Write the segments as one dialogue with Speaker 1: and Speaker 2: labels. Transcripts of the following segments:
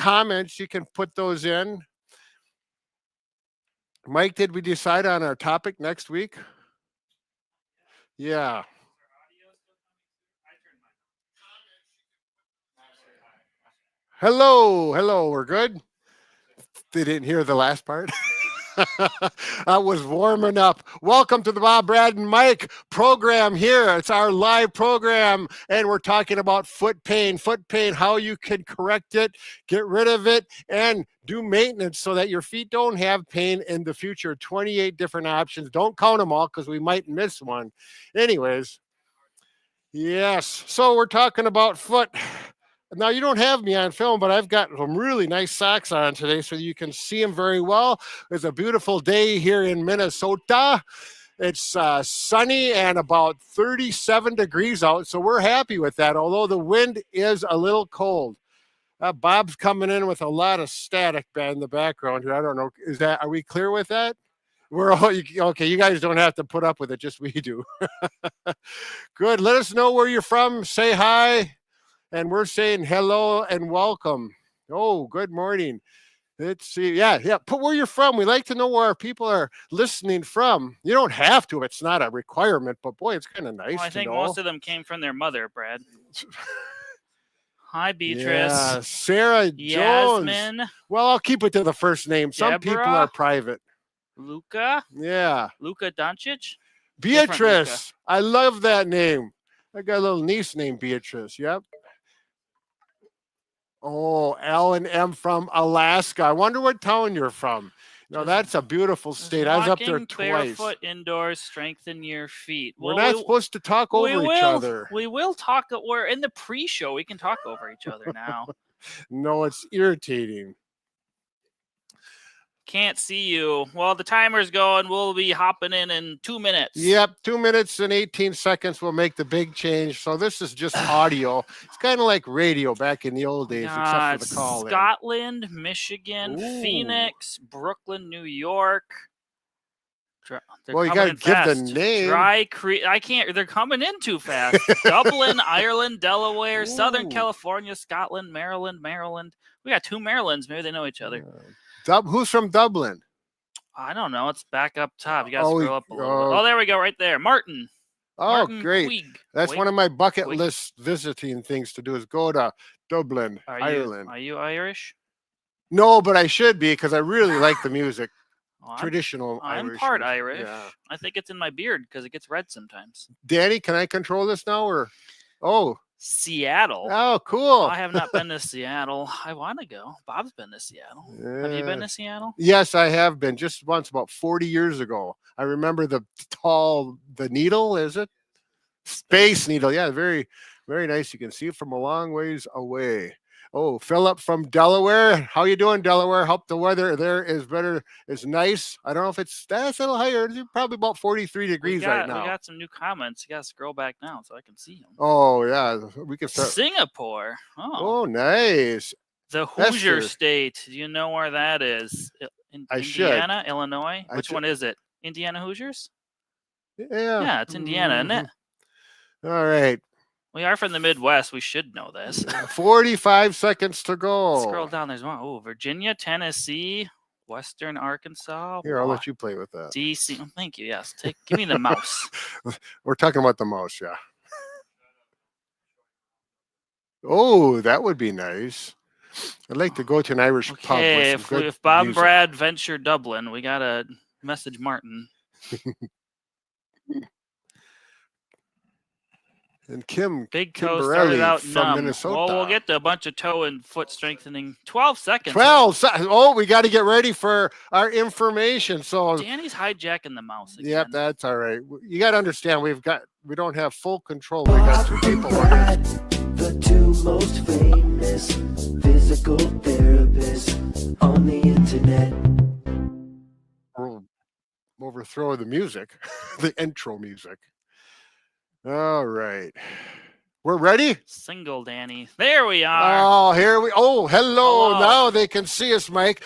Speaker 1: comments, you can put those in. Mike, did we decide on our topic next week? Yeah. Hello. We're good. They didn't hear the last part. I was warming up. Welcome to the Bob, Brad, and Mike program here. It's our live program, and we're talking about foot pain, how you can correct it, get rid of it, and do maintenance so that your feet don't have pain in the future. 28 different options. Don't count them all because we might miss one. Anyways, yes. So we're talking about foot. Now, you don't have me on film, but I've got some really nice socks on today so you can see them very well. It's a beautiful day here in Minnesota. It's sunny and about 37 degrees out, so we're happy with that, although the wind is a little cold. Bob's coming in with a lot of static in the background here. I don't know. Are we clear with that? We're all okay. You guys don't have to put up with it, just we do. Good. Let us know where you're from. Say hi. And we're saying hello and welcome. Oh, good morning. Let's see. Yeah. Put where you're from. We like to know where our people are listening from. You don't have to. It's not a requirement, but boy, it's kind of nice.
Speaker 2: Well, I think
Speaker 1: to know.
Speaker 2: most of them came from their mother, Brad. Hi, Beatrice.
Speaker 1: Yeah, Sarah
Speaker 2: Yasmin.
Speaker 1: Jones. Well, I'll keep it to the first name. Some people are private.
Speaker 2: Luca.
Speaker 1: Yeah.
Speaker 2: Luca Doncic.
Speaker 1: Beatrice. I love that name. I got a little niece named Beatrice. Yep. Oh, Alan M. from Alaska. I wonder what town you're from. No, that's a beautiful state. I was up there twice.
Speaker 2: Barefoot indoors, strengthen your feet.
Speaker 1: We're not supposed to talk over each other.
Speaker 2: We will talk. We're in the pre-show. We can talk over each other now.
Speaker 1: No, it's irritating.
Speaker 2: Can't see you. Well, the timer's going. We'll be hopping in 2 minutes.
Speaker 1: Yep, 2 minutes and 18 seconds will make the big change. So this is just audio. It's kind of like radio back in the old days, except for the call.
Speaker 2: Scotland, Michigan, Phoenix, Brooklyn, New York.
Speaker 1: Well, you got to give the name.
Speaker 2: Dry Creek. I can't. They're coming in too fast. Dublin, Ireland, Delaware, Southern California, Scotland, Maryland. We got 2 Marylands. Maybe they know each other.
Speaker 1: Who's from Dublin?
Speaker 2: I don't know. It's back up top. You got to scroll up a little bit. Oh, there we go. Right there. Martin.
Speaker 1: Martin great. Quigg. That's one of my bucket list visiting things to do is go to Dublin, Ireland.
Speaker 2: Are you Irish?
Speaker 1: No, but I should be because I really like the music. Traditional
Speaker 2: I'm
Speaker 1: Irish.
Speaker 2: part Irish.
Speaker 1: Yeah.
Speaker 2: I think it's in my beard because it gets red sometimes.
Speaker 1: Danny, can I control this now?
Speaker 2: Seattle.
Speaker 1: Oh, cool.
Speaker 2: I have not been to Seattle. I want to go. Bob's been to Seattle. Yeah. Have you been to Seattle?
Speaker 1: Yes, I have been just once about 40 years ago. I remember the needle, is it? Space Needle. Yeah, very, very nice. You can see it from a long ways away. Oh, Philip from Delaware. How you doing, Delaware? Hope the weather there is better. It's nice. I don't know if that's a little higher. It's probably about 43 degrees right now.
Speaker 2: We got some new comments. You got to scroll back down so I can see them.
Speaker 1: Oh, yeah. We can start.
Speaker 2: Singapore.
Speaker 1: Oh, nice.
Speaker 2: The Hoosier State. Do you know where that is? Indiana, Illinois? Which one is it? Indiana Hoosiers?
Speaker 1: Yeah.
Speaker 2: Yeah, it's Indiana, isn't it?
Speaker 1: All right.
Speaker 2: We are from the Midwest. We should know this.
Speaker 1: 45 seconds to go.
Speaker 2: Scroll down. There's one. Oh, Virginia, Tennessee, Western Arkansas.
Speaker 1: Here, I'll let you play with that.
Speaker 2: DC. Oh, thank you. Yes. Give me the mouse.
Speaker 1: We're talking about the mouse, yeah. Oh, that would be nice. I'd like to go to an Irish pub.
Speaker 2: If Bob and Brad venture Dublin, we got to message Martin.
Speaker 1: And Kim
Speaker 2: Big toe started out
Speaker 1: from
Speaker 2: numb.
Speaker 1: Minnesota.
Speaker 2: Well, we'll get to a bunch of toe and foot strengthening. 12 seconds.
Speaker 1: 12 seconds. Oh, we got to get ready for our information. So
Speaker 2: Danny's hijacking the mouse again.
Speaker 1: Yep, that's all right. You got to understand, we don't have full control. We got 2 people.
Speaker 3: The 2 most famous physical therapists on the internet.
Speaker 1: We'll overthrow the music, the intro music. All right. We're ready?
Speaker 2: Single Danny. There we are.
Speaker 1: Oh, hello. Now they can see us, Mike.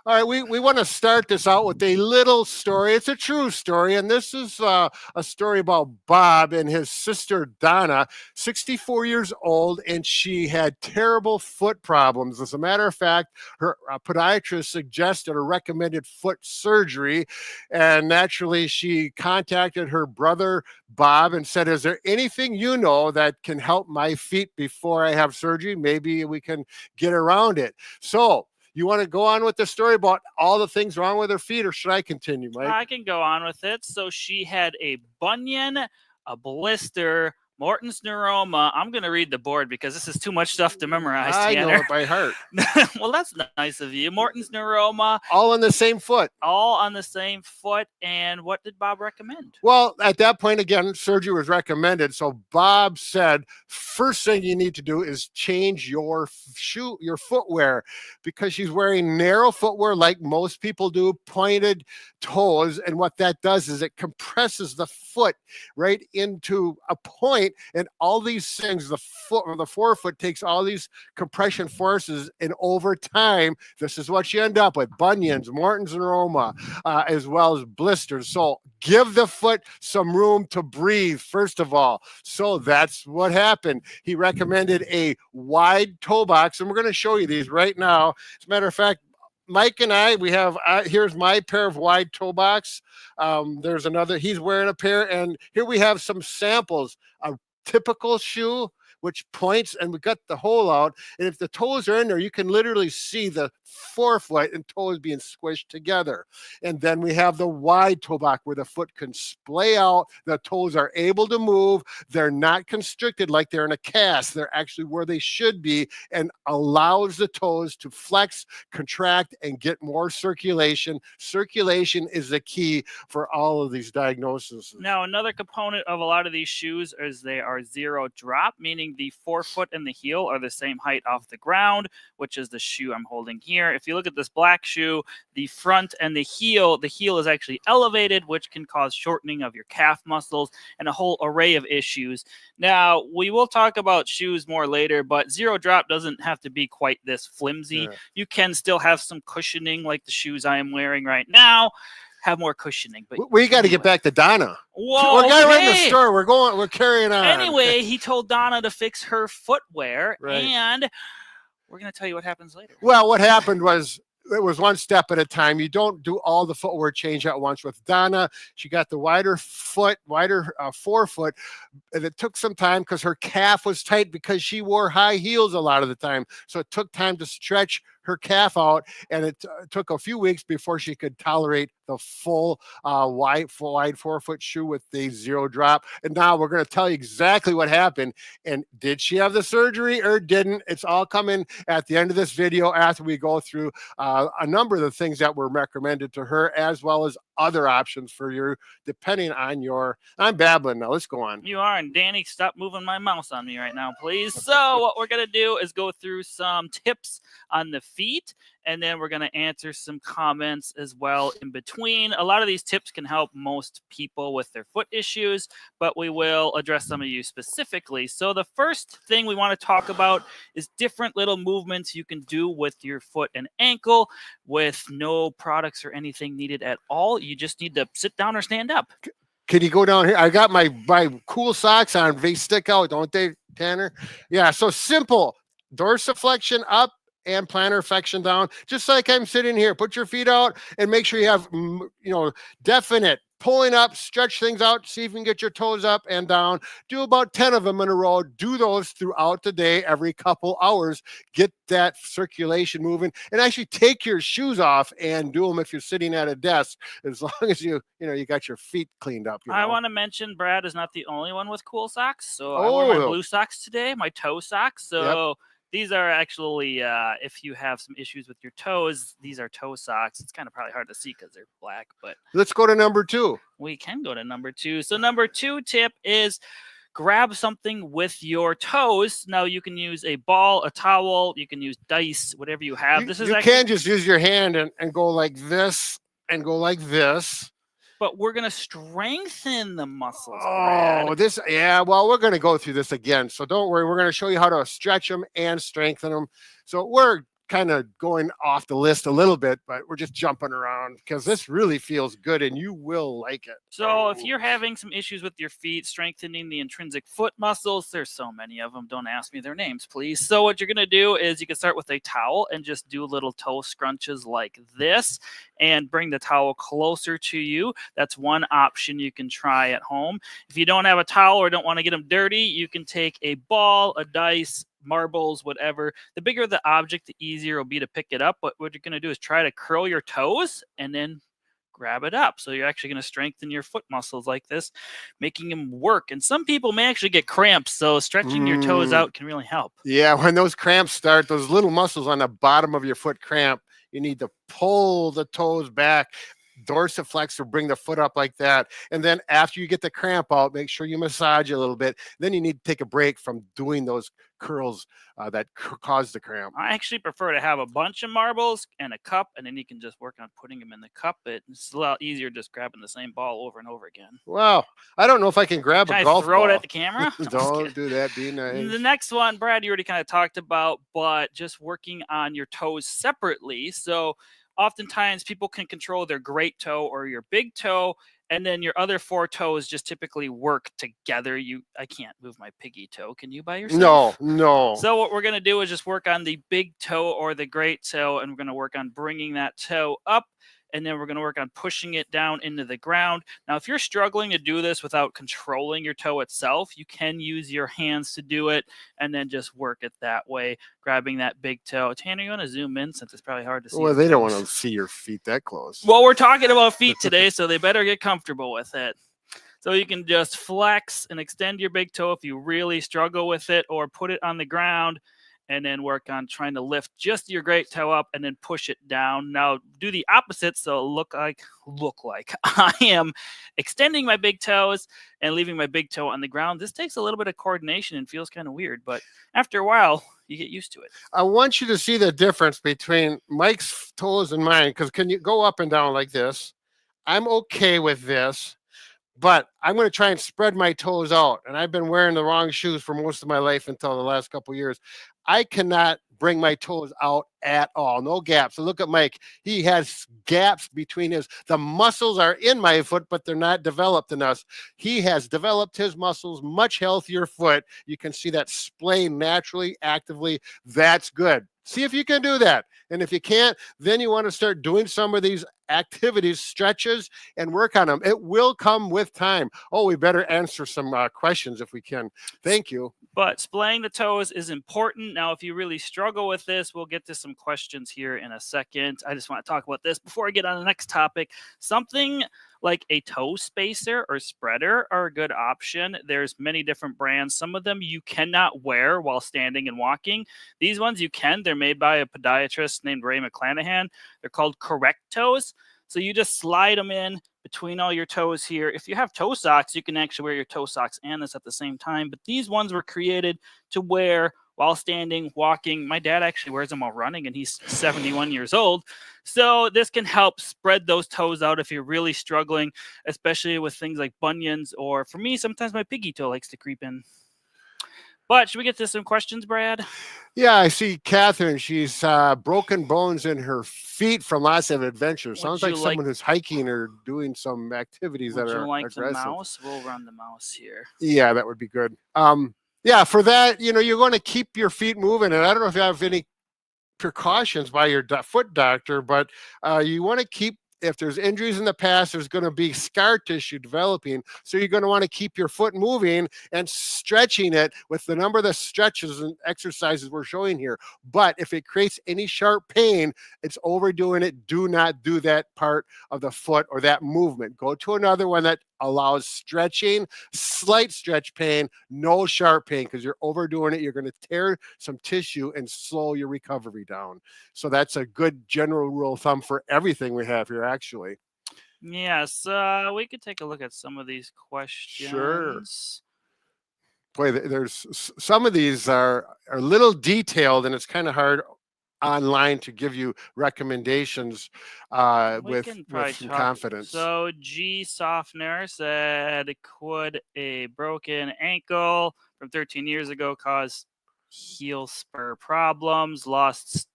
Speaker 1: All right, we want to start this out with a little story. It's a true story, and this is a story about Bob and his sister Donna, 64 years old, and she had terrible foot problems. As a matter of fact, her podiatrist suggested or recommended foot surgery, and naturally, she contacted her brother Bob and said, "Is there anything you know that can help my feet before I have surgery? Maybe we can get around it." So, you want to go on with the story about all the things wrong with her feet, or should I continue, Mike?
Speaker 2: I can go on with it. So she had a bunion, a blister, Morton's neuroma. I'm going to read the board because this is too much stuff to memorize.
Speaker 1: I know
Speaker 2: Tanner.
Speaker 1: it by heart.
Speaker 2: Well, that's nice of you. Morton's neuroma,
Speaker 1: All on the same foot.
Speaker 2: all on the same foot. And what did Bob recommend?
Speaker 1: Well, at that point, again, surgery was recommended. So Bob said, first thing you need to do is change your footwear, because she's wearing narrow footwear like most people do, pointed toes. And what that does is it compresses the foot right into a point, and all these things, the forefoot takes all these compression forces, and over time, this is what you end up with: bunions, Morton's neuroma, as well as blisters. So give the foot some room to breathe, first of all. So that's what happened. He recommended a wide toe box, and we're going to show you these right now. As a matter of fact, Mike and I, we have, here's my pair of wide toe box. There's another, he's wearing a pair, and here we have some samples. A typical shoe, which points, and we got the hole out. And if the toes are in there, you can literally see the forefoot and toes being squished together. And then we have the wide toe box, where the foot can splay out. The toes are able to move. They're not constricted like they're in a cast. They're actually where they should be, and allows the toes to flex, contract, and get more circulation. Circulation is the key for all of these diagnoses.
Speaker 2: Now, another component of a lot of these shoes is they are zero drop, meaning the forefoot and the heel are the same height off the ground, which is the shoe I'm holding here. If you look at this black shoe, the front and the heel is actually elevated, which can cause shortening of your calf muscles and a whole array of issues. Now, we will talk about shoes more later, but zero drop doesn't have to be quite this flimsy.
Speaker 1: Yeah.
Speaker 2: You can still have some cushioning, like the shoes I am wearing right now. Have more cushioning. But
Speaker 1: We got to get back to Donna.
Speaker 2: Whoa,
Speaker 1: We're right in the
Speaker 2: okay.
Speaker 1: store. We're carrying on.
Speaker 2: Anyway, he told Donna to fix her footwear,
Speaker 1: Right.
Speaker 2: and we're going to tell you what happens later.
Speaker 1: Well, what happened was, it was one step at a time. You don't do all the footwear change at once. With Donna, she got the wider forefoot, and it took some time because her calf was tight, because she wore high heels a lot of the time. So it took time to stretch her calf out, and it took a few weeks before she could tolerate the full wide forefoot shoe with the zero drop. And now we're going to tell you exactly what happened. And did she have the surgery or didn't? It's all coming at the end of this video, after we go through a number of the things that were recommended to her, as well as other options for you, depending on your. I'm babbling now. Let's go on.
Speaker 2: You are, and Danny, stop moving my mouse on me right now, please. So what we're going to do is go through some tips on the feet, and then we're going to answer some comments as well in between. A lot of these tips can help most people with their foot issues, but we will address some of you specifically. So the first thing we want to talk about is different little movements you can do with your foot and ankle with no products or anything needed at all. You just need to sit down or stand up.
Speaker 1: Can you go down here? I got my cool socks on. They stick out, don't they, Tanner? Yeah, so simple. Dorsiflexion up and plantar flexion down, just like I'm sitting here. Put your feet out and make sure you have, definite pulling up, stretch things out, see if you can get your toes up and down. Do about 10 of them in a row. Do those throughout the day, every couple hours. Get that circulation moving, and actually take your shoes off and do them if you're sitting at a desk, as long as you got your feet cleaned up.
Speaker 2: I want to mention Brad is not the only one with cool socks. So I wore my blue socks today, my toe socks. So these are actually, if you have some issues with your toes, these are toe socks. It's kind of probably hard to see because they're black, but
Speaker 1: let's go to number 2.
Speaker 2: We can go to number 2. So number 2 tip is grab something with your toes. Now you can use a ball, a towel, you can use dice, whatever you have.
Speaker 1: You can't just use your hand and go like this and go like this.
Speaker 2: But we're going to strengthen the muscles.
Speaker 1: Oh,
Speaker 2: Brad.
Speaker 1: well, we're going to go through this again. So don't worry. We're going to show you how to stretch them and strengthen them. So we're kind of going off the list a little bit, but we're just jumping around because this really feels good and you will like it.
Speaker 2: So if you're having some issues with your feet, strengthening the intrinsic foot muscles, there's so many of them. Don't ask me their names, please. So what you're going to do is you can start with a towel and just do little toe scrunches like this and bring the towel closer to you. That's one option you can try at home. If you don't have a towel or don't want to get them dirty, you can take a ball, a dice, marbles, whatever. The bigger the object, the easier it'll be to pick it up. But what you're going to do is try to curl your toes and then grab it up. So you're actually going to strengthen your foot muscles like this, making them work. And some people may actually get cramps. So stretching your toes out can really help.
Speaker 1: Yeah, when those cramps start, those little muscles on the bottom of your foot cramp, you need to pull the toes back, dorsiflex, or bring the foot up like that. And then after you get the cramp out, make sure you massage a little bit. Then you need to take a break from doing those curls that cause the cramp.
Speaker 2: I actually prefer to have a bunch of marbles and a cup, and then you can just work on putting them in the cup. It's a lot easier just grabbing the same ball over and over again.
Speaker 1: Wow. I don't know if I can grab
Speaker 2: Can
Speaker 1: a
Speaker 2: I
Speaker 1: golf
Speaker 2: throw
Speaker 1: ball.
Speaker 2: it at the camera?
Speaker 1: Don't do that. Be nice.
Speaker 2: The next one, Brad, you already kind of talked about, but just working on your toes separately. So oftentimes people can control their great toe or your big toe, and then your other four toes just typically work together. I can't move my piggy toe. Can you by yourself?
Speaker 1: No.
Speaker 2: So what we're going to do is just work on the big toe or the great toe, and we're going to work on bringing that toe up, and then we're going to work on pushing it down into the ground. Now, if you're struggling to do this without controlling your toe itself, you can use your hands to do it and then just work it that way, grabbing that big toe. Tanner, you want to zoom in since it's probably hard to see?
Speaker 1: Well, they don't want to see your feet that close.
Speaker 2: Well, we're talking about feet today, so they better get comfortable with it. So you can just flex and extend your big toe if you really struggle with it, or put it on the ground and then work on trying to lift just your great toe up and then push it down. Now do the opposite. So look like I am extending my big toes and leaving my big toe on the ground. This takes a little bit of coordination and feels kind of weird, but after a while you get used to it.
Speaker 1: I want you to see the difference between Mike's toes and mine, because can you go up and down like this? I'm okay with this, but I'm going to try and spread my toes out. And I've been wearing the wrong shoes for most of my life until the last couple of years. I cannot bring my toes out at all. No gaps. So look at Mike. He has gaps between the muscles are in my foot, but they're not developed enough. He has developed his muscles, much healthier foot. You can see that splaying naturally, actively. That's good. See if you can do that. And if you can't, then you want to start doing some of these activities, stretches, and work on them. It will come with time. Oh, we better answer some questions if we can. Thank you.
Speaker 2: But splaying the toes is important. Now, if you really struggle with this, we'll get to some questions here in a second. I just want to talk about this before I get on the next topic. Something like a toe spacer or spreader are a good option. There's many different brands. Some of them you cannot wear while standing and walking. These ones you can. They're made by a podiatrist named Ray McClanahan. They're called Correct Toes. So you just slide them in between all your toes here. If you have toe socks, you can actually wear your toe socks and this at the same time. But these ones were created to wear while standing, walking. My dad actually wears them while running, and he's 71 years old. So this can help spread those toes out if you're really struggling, especially with things like bunions, or for me, sometimes my piggy toe likes to creep in. But should we get to some questions, Brad?
Speaker 1: Yeah, I see Catherine. She's broken bones in her feet from lots of adventures. Sounds like someone who's hiking or doing some activities that are aggressive.
Speaker 2: The mouse? We'll run the mouse here.
Speaker 1: Yeah, that would be good. Yeah, for that, you're going to keep your feet moving. And I don't know if you have any precautions by your foot doctor, but you want to keep, if there's injuries in the past, there's going to be scar tissue developing. So you're going to want to keep your foot moving and stretching it with the number of the stretches and exercises we're showing here. But if it creates any sharp pain, it's overdoing it. Do not do that part of the foot or that movement. Go to another one that allows stretching, slight stretch pain, no sharp pain, because you're overdoing it. You're going to tear some tissue and slow your recovery down. So that's a good general rule of thumb for everything we have here, actually.
Speaker 2: Yes, we could take a look at some of these questions.
Speaker 1: Sure. Boy, there's some of these are a little detailed, and it's kind of hard online to give you recommendations with some confidence.
Speaker 2: So G Softener said, could a broken ankle from 13 years ago cause heel spur problems, lost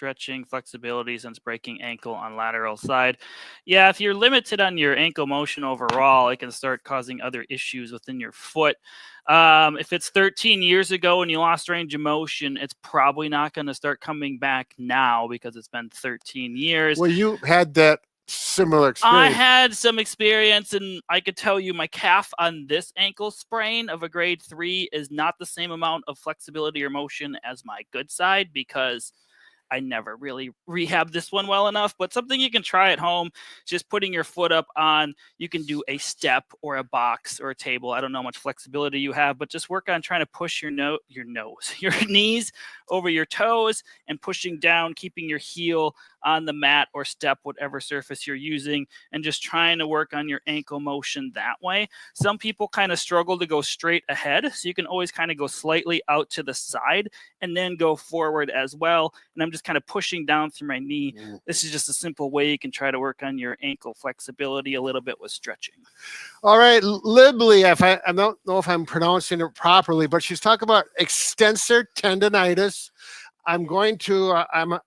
Speaker 2: stretching flexibility since breaking ankle on lateral side. Yeah, if you're limited on your ankle motion overall, it can start causing other issues within your foot. If it's 13 years ago and you lost range of motion, it's probably not going to start coming back now because it's been 13 years.
Speaker 1: Well, you had that similar
Speaker 2: I
Speaker 1: experience.
Speaker 2: had some experience, and I could tell you my calf on this ankle sprain of a grade 3 is not the same amount of flexibility or motion as my good side because I never really rehabbed this one well enough, but something you can try at home, just putting your foot up on, you can do a step or a box or a table. I don't know how much flexibility you have, but just work on trying to push your knees over your toes and pushing down, keeping your heel on the mat or step, whatever surface you're using, and just trying to work on your ankle motion that way. Some people kind of struggle to go straight ahead, so you can always kind of go slightly out to the side and then go forward as well. And I'm just kind of pushing down through my knee. This is just a simple way you can try to work on your ankle flexibility a little bit with stretching.
Speaker 1: All right, Libley, I don't know if I'm pronouncing it properly, but she's talking about extensor tendonitis. I'm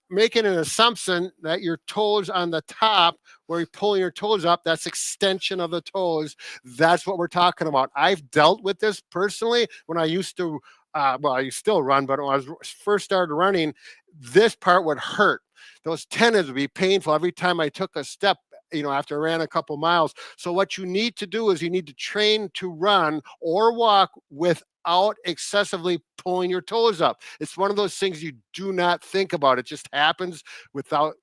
Speaker 1: making an assumption that your toes on the top, where you're pulling your toes up, that's extension of the toes. That's what we're talking about. I've dealt with this personally when I used to, I still run, but when I was first started running, this part would hurt. Those tendons would be painful every time I took a step, after I ran a couple miles. So what you need to do is you need to train to run or walk without excessively pulling your toes up. It's one of those things you do not think about. It just happens without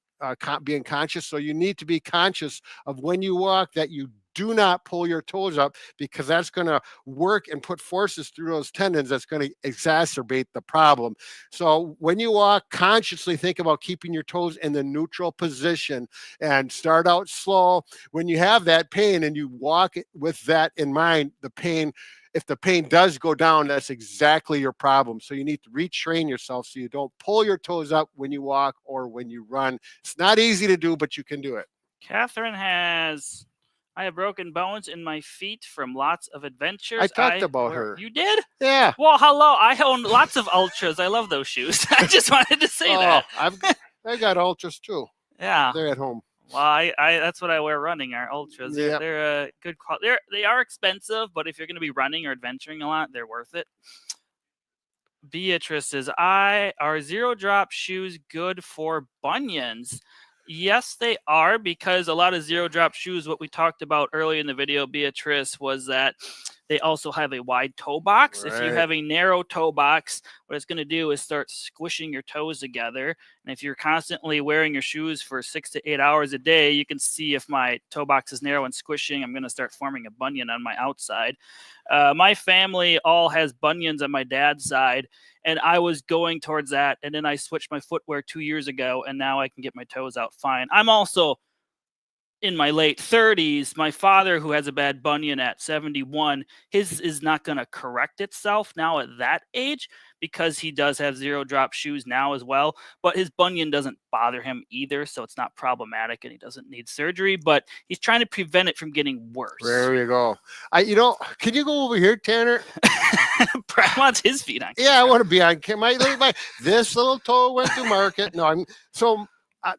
Speaker 1: being conscious. So you need to be conscious of when you walk that you do not pull your toes up, because that's going to work and put forces through those tendons that's going to exacerbate the problem. So when you walk, consciously think about keeping your toes in the neutral position and start out slow. When you have that pain and you walk with that in mind, if the pain does go down, that's exactly your problem. So you need to retrain yourself so you don't pull your toes up when you walk or when you run. It's not easy to do, but you can do it.
Speaker 2: Catherine I have broken bones in my feet from lots of adventures.
Speaker 1: I talked about her.
Speaker 2: You did?
Speaker 1: Yeah.
Speaker 2: Well, hello. I own lots of Ultras. I love those shoes. I just wanted to say that.
Speaker 1: I got Ultras too.
Speaker 2: Yeah.
Speaker 1: They're at home.
Speaker 2: Well, I that's what I wear running, our Ultras.
Speaker 1: Yep.
Speaker 2: They're a good quality. They are expensive, but if you're going to be running or adventuring a lot, they're worth it. Beatrice says, are zero drop shoes good for bunions? Yes, they are, because a lot of zero drop shoes, what we talked about earlier in the video, Beatrice, was that they also have a wide toe box. Right. If you have a narrow toe box, what it's going to do is start squishing your toes together. And if you're constantly wearing your shoes for 6 to 8 hours a day, you can see if my toe box is narrow and squishing, I'm going to start forming a bunion on my outside. My family all has bunions on my dad's side, and I was going towards that. And then I switched my footwear 2 years ago, and now I can get my toes out fine. I'm also in my late 30s. My father, who has a bad bunion at 71, his is not going to correct itself now at that age, because he does have zero drop shoes now as well. But his bunion doesn't bother him either, so it's not problematic and he doesn't need surgery, but he's trying to prevent it from getting worse.
Speaker 1: There you go. Can you go over here, Tanner?
Speaker 2: Brad wants his feet on camera.
Speaker 1: Yeah, I want to be on camera. This little toe went to market.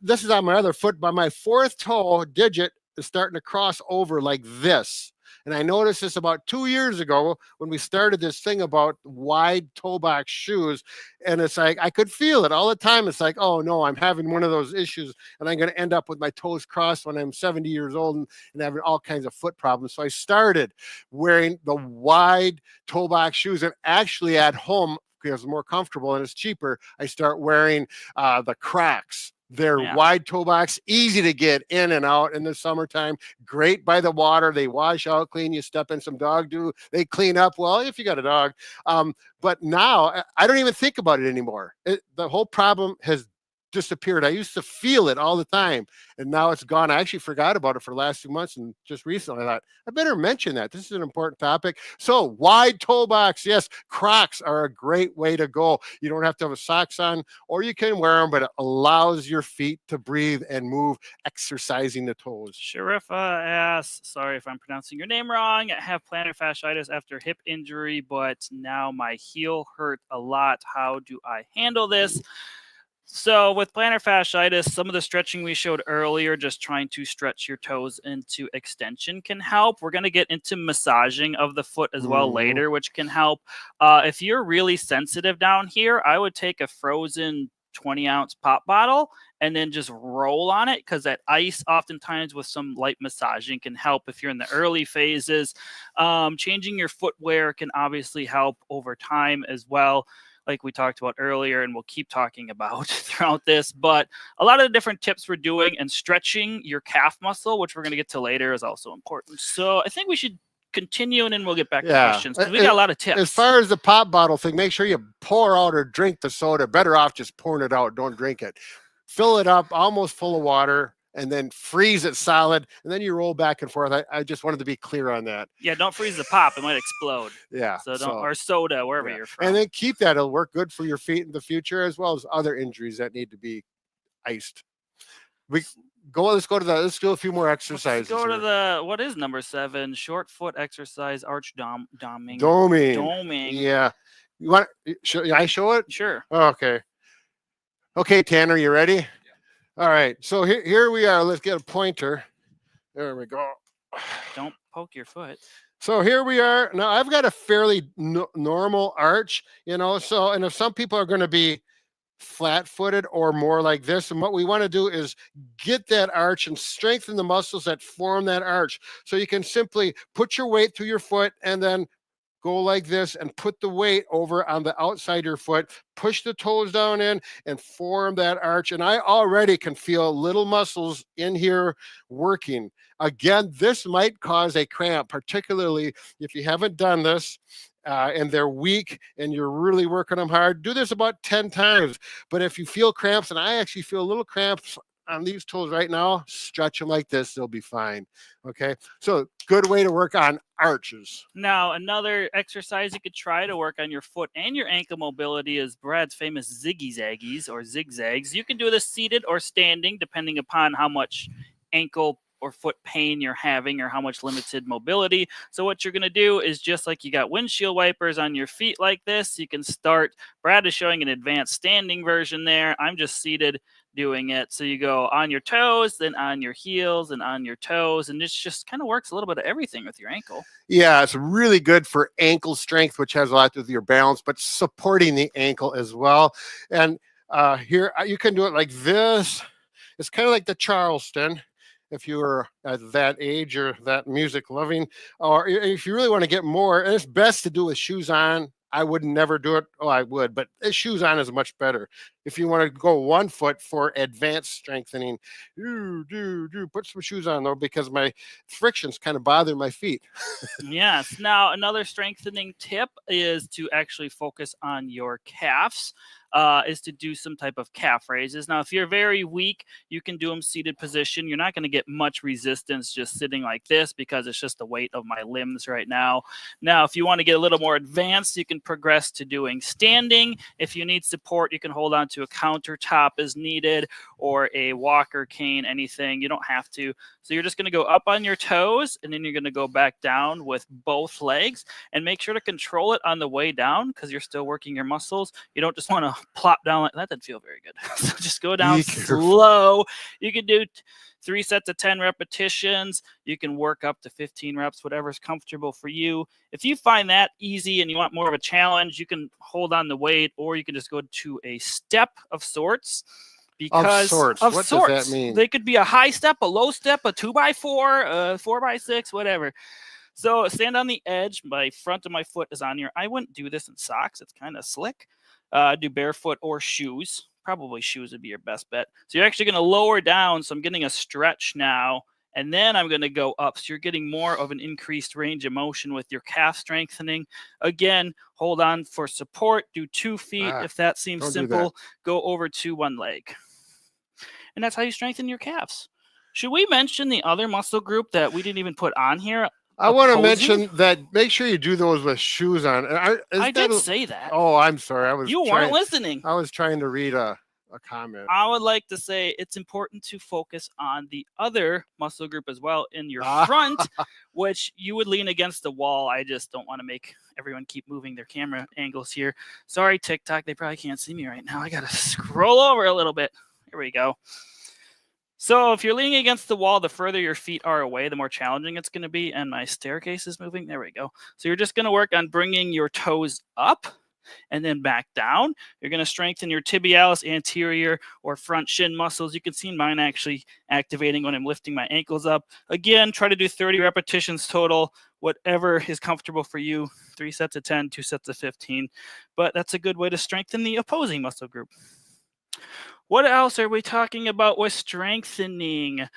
Speaker 1: This is on my other foot, but my fourth toe digit is starting to cross over like this. And I noticed this about 2 years ago when we started this thing about wide toe box shoes. And it's like, I could feel it all the time. It's like, oh no, I'm having one of those issues and I'm going to end up with my toes crossed when I'm 70 years old and having all kinds of foot problems. So I started wearing the wide toe box shoes, and actually at home, because it's more comfortable and it's cheaper, I start wearing the Crocs. They're wide toe box, easy to get in and out in the summertime, great by the water. They wash out clean. You step in some dog dew, they clean up well if you got a dog. But now I don't even think about it anymore. The whole problem has disappeared. I used to feel it all the time, and now it's gone. I actually forgot about it for the last 2 months, and just recently I thought I better mention that. This is an important topic. So wide toe box, yes, Crocs are a great way to go. You don't have to have socks on, or you can wear them, but it allows your feet to breathe and move, exercising the toes.
Speaker 2: Sharifa asks, sorry if I'm pronouncing your name wrong, I have plantar fasciitis after hip injury, but now my heel hurt a lot. How do I handle this? So with plantar fasciitis, some of the stretching we showed earlier, just trying to stretch your toes into extension can help. We're going to get into massaging of the foot as well later, which can help. If you're really sensitive down here, I would take a frozen 20-ounce pop bottle and then just roll on it, because that ice oftentimes with some light massaging can help if you're in the early phases. Changing your footwear can obviously help over time as well, like we talked about earlier, and we'll keep talking about throughout this. But a lot of the different tips we're doing, and stretching your calf muscle, which we're going to get to later, is also important. So I think we should continue, and then we'll get back to questions, because we got a lot of tips.
Speaker 1: As far as the pop bottle thing, make sure you pour out or drink the soda. Better off just pouring it out. Don't drink it. Fill it up almost full of water, and then freeze it solid, and then you roll back and forth. I just wanted to be clear on that.
Speaker 2: Yeah, don't freeze the pop. It might explode.
Speaker 1: Yeah.
Speaker 2: So don't, or soda, wherever you're from.
Speaker 1: And then keep that. It'll work good for your feet in the future, as well as other injuries that need to be iced. Let's do a few more exercises.
Speaker 2: Let's go to the, what is number 7? Short foot exercise, arch doming.
Speaker 1: Doming. Yeah. You want, should I show it?
Speaker 2: Sure.
Speaker 1: Okay. Okay, Tanner, you ready? Yeah. All right. So here we are. Let's get a pointer. There we go.
Speaker 2: Don't poke your foot.
Speaker 1: So here we are. Now I've got a fairly normal arch, so, and if some people are going to be flat-footed or more like this, and what we want to do is get that arch and strengthen the muscles that form that arch. So you can simply put your weight through your foot and then go like this and put the weight over on the outside of your foot, push the toes down in and form that arch. And I already can feel little muscles in here working. Again, this might cause a cramp, particularly if you haven't done this and they're weak and you're really working them hard. Do this about 10 times. But if you feel cramps, and I actually feel little cramps on these toes right now, stretch them like this, they'll be fine. Okay, so good way to work on arches.
Speaker 2: Now, another exercise you could try to work on your foot and your ankle mobility is Brad's famous ziggy-zaggies or zigzags. You can do this seated or standing, depending upon how much ankle or foot pain you're having or how much limited mobility. So what you're going to do is, just like you got windshield wipers on your feet like this, you can start. Brad is showing an advanced standing version there. I'm just seated doing it. So you go on your toes, then on your heels, and on your toes, and this just kind of works a little bit of everything with your ankle.
Speaker 1: Yeah, it's really good for ankle strength, which has a lot to do with your balance, but supporting the ankle as well. And here you can do it like this. It's kind of like the Charleston, if you were at that age or that music loving, or if you really want to get more. And it's best to do with shoes on. I would never do it. Oh, I would, but shoes on is much better. If you want to go 1 foot for advanced strengthening, put some shoes on though, because my frictions kind of bother my feet.
Speaker 2: Yes. Now, another strengthening tip is to actually focus on your calves. Is to do some type of calf raises. Now, if you're very weak, you can do them seated position. You're not going to get much resistance just sitting like this, because it's just the weight of my limbs right now. Now, if you want to get a little more advanced, you can progress to doing standing. If you need support, you can hold on to a countertop as needed, or a walker cane, anything. You don't have to. So you're just going to go up on your toes, and then you're going to go back down with both legs, and make sure to control it on the way down, because you're still working your muscles. You don't just want to plop down like that. Didn't feel very good. So just go down slow. You can do 3 sets of 10 repetitions. You can work up to 15 reps, whatever's comfortable for you. If you find that easy and you want more of a challenge, you can hold on the weight, or you can just go to a step of sorts.
Speaker 1: Because what does that mean?
Speaker 2: They could be a high step, a low step, a 2x4, a 4x6, whatever. So stand on the edge. My front of my foot is on your. I wouldn't do this in socks. It's kind of slick. Do barefoot or shoes. Probably shoes would be your best bet. So you're actually going to lower down. So I'm getting a stretch now, and then I'm going to go up. So you're getting more of an increased range of motion with your calf strengthening. Again, hold on for support. Do 2 feet if that seems simple. Go over to 1 leg. And that's how you strengthen your calves. Should we mention the other muscle group that we didn't even put on here?
Speaker 1: I want to mention that make sure you do those with shoes on.
Speaker 2: I did say that.
Speaker 1: Oh, I'm sorry.
Speaker 2: You weren't listening.
Speaker 1: I was trying to read a a comment.
Speaker 2: I would like to say it's important to focus on the other muscle group as well in your front, which you would lean against the wall. I just don't want to make everyone keep moving their camera angles here. Sorry, TikTok. They probably can't see me right now. I got to scroll over a little bit. Here we go. So if you're leaning against the wall, the further your feet are away, the more challenging it's going to be. And my staircase is moving. There we go. So you're just going to work on bringing your toes up and then back down. You're going to strengthen your tibialis anterior or front shin muscles. You can see mine actually activating when I'm lifting my ankles up. Again, try to do 30 repetitions total, whatever is comfortable for you. 3 sets of 10, 2 sets of 15. But that's a good way to strengthen the opposing muscle group. What else are we talking about with strengthening?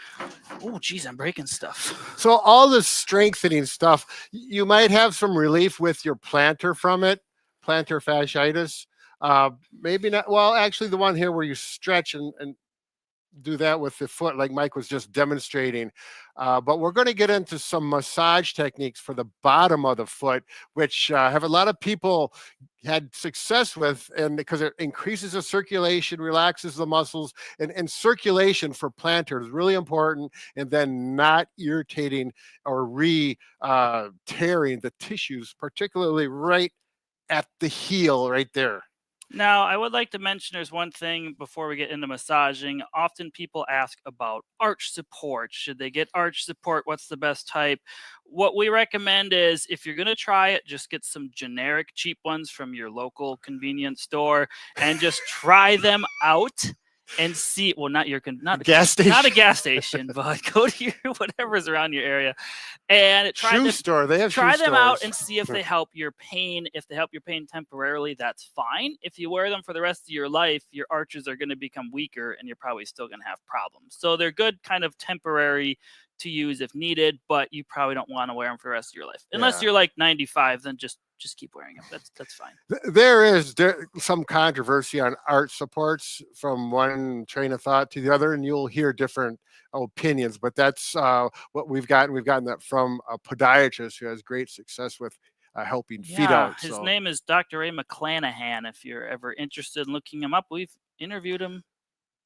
Speaker 2: Oh, geez, I'm breaking stuff.
Speaker 1: So all this strengthening stuff, you might have some relief with your plantar from it, plantar fasciitis. Maybe not. Well, actually, the one here where you stretch and do that with the foot, like Mike was just demonstrating. But we're going to get into some massage techniques for the bottom of the foot, which have a lot of people had success with, and because it increases the circulation, relaxes the muscles, and circulation for plantar is really important, and then not irritating or tearing the tissues, particularly right at the heel right there.
Speaker 2: Now, I would like to mention there's one thing before we get into massaging. Often people ask about arch support. Should they get arch support? What's the best type? What we recommend is if you're going to try it, just get some generic cheap ones from your local convenience store and just try them out and see. Well, not a gas station, but go to your whatever's around your area and try them out and see if they help your pain. If they help your pain temporarily, that's fine. If you wear them for the rest of your life, your arches are going to become weaker and you're probably still going to have problems. So they're good kind of temporary to use if needed, but you probably don't want to wear them for the rest of your life. Unless you're like 95, then just keep wearing them. That's fine.
Speaker 1: There is some controversy on arch supports from one train of thought to the other, and you'll hear different opinions, but that's what we've gotten. We've gotten that from a podiatrist who has great success with helping feet out.
Speaker 2: His name is Dr. A. McClanahan. If you're ever interested in looking him up, we've interviewed him.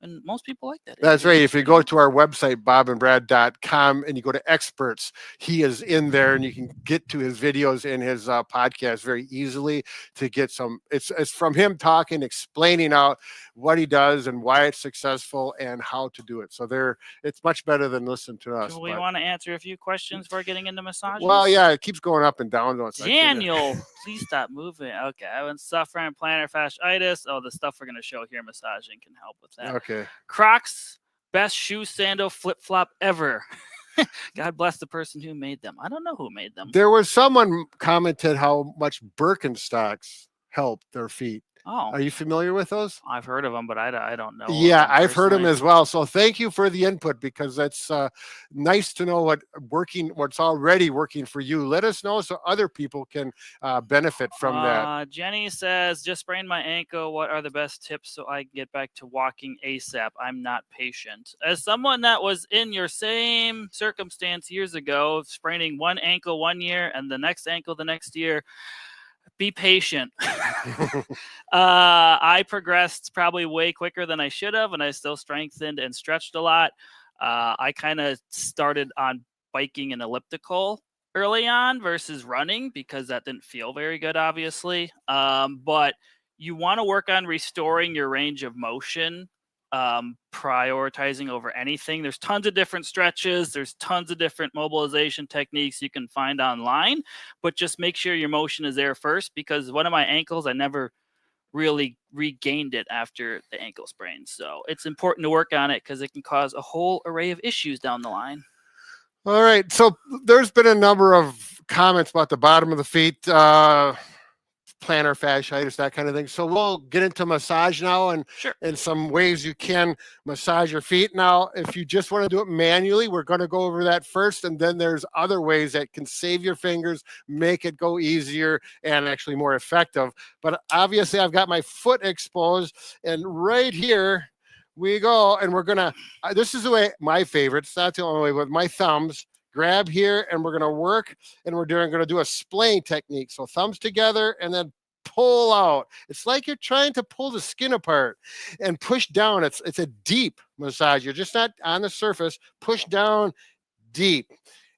Speaker 2: And most people like that.
Speaker 1: That's right. If you go to our website, bobandbrad.com, and you go to experts, he is in there, and you can get to his videos and his podcast very easily to get some. It's from him talking, explaining out what he does and why it's successful and how to do it. So it's much better than listening to us.
Speaker 2: Do we want to answer a few questions before getting into massages?
Speaker 1: Well, yeah, it keeps going up and down.
Speaker 2: Daniel, please stop moving. Okay, I've been suffering plantar fasciitis. Oh, the stuff we're going to show here, massaging can help with that.
Speaker 1: Okay.
Speaker 2: Crocs, best shoe, sandal, flip-flop ever. God bless the person who made them. I don't know who made them.
Speaker 1: There was someone commented how much Birkenstocks help their feet.
Speaker 2: Oh,
Speaker 1: are you familiar with those?
Speaker 2: I've heard of them, but I don't know.
Speaker 1: Yeah, I've heard them as well. So thank you for the input, because that's nice to know what's already working for you. Let us know so other people can benefit from that.
Speaker 2: Jenny says, just sprained my ankle. What are the best tips so I can get back to walking ASAP? I'm not patient. As someone that was in your same circumstance years ago, spraining one ankle one year and the next ankle the next year, be patient. I progressed probably way quicker than I should have, and I still strengthened and stretched a lot. I kind of started on biking and elliptical early on versus running because that didn't feel very good, obviously. But you want to work on restoring your range of motion, prioritizing over anything. There's tons of different stretches. There's tons of different mobilization techniques you can find online, but just make sure your motion is there first, because one of my ankles, I never really regained it after the ankle sprain. So it's important to work on it because it can cause a whole array of issues down the line.
Speaker 1: All right. So there's been a number of comments about the bottom of the feet, plantar fasciitis, that kind of thing. So we'll get into massage now and some ways you can massage your feet. Now, if you just want to do it manually, we're going to go over that first. And then there's other ways that can save your fingers, make it go easier and actually more effective. But obviously I've got my foot exposed, and right here we go. And we're going to, this is the way, my favorite, it's not the only way, with my thumbs. Grab here, and we're going to work, and we're going to do a splaying technique. So thumbs together, and then pull out. It's like you're trying to pull the skin apart and push down. It's a deep massage. You're just not on the surface. Push down deep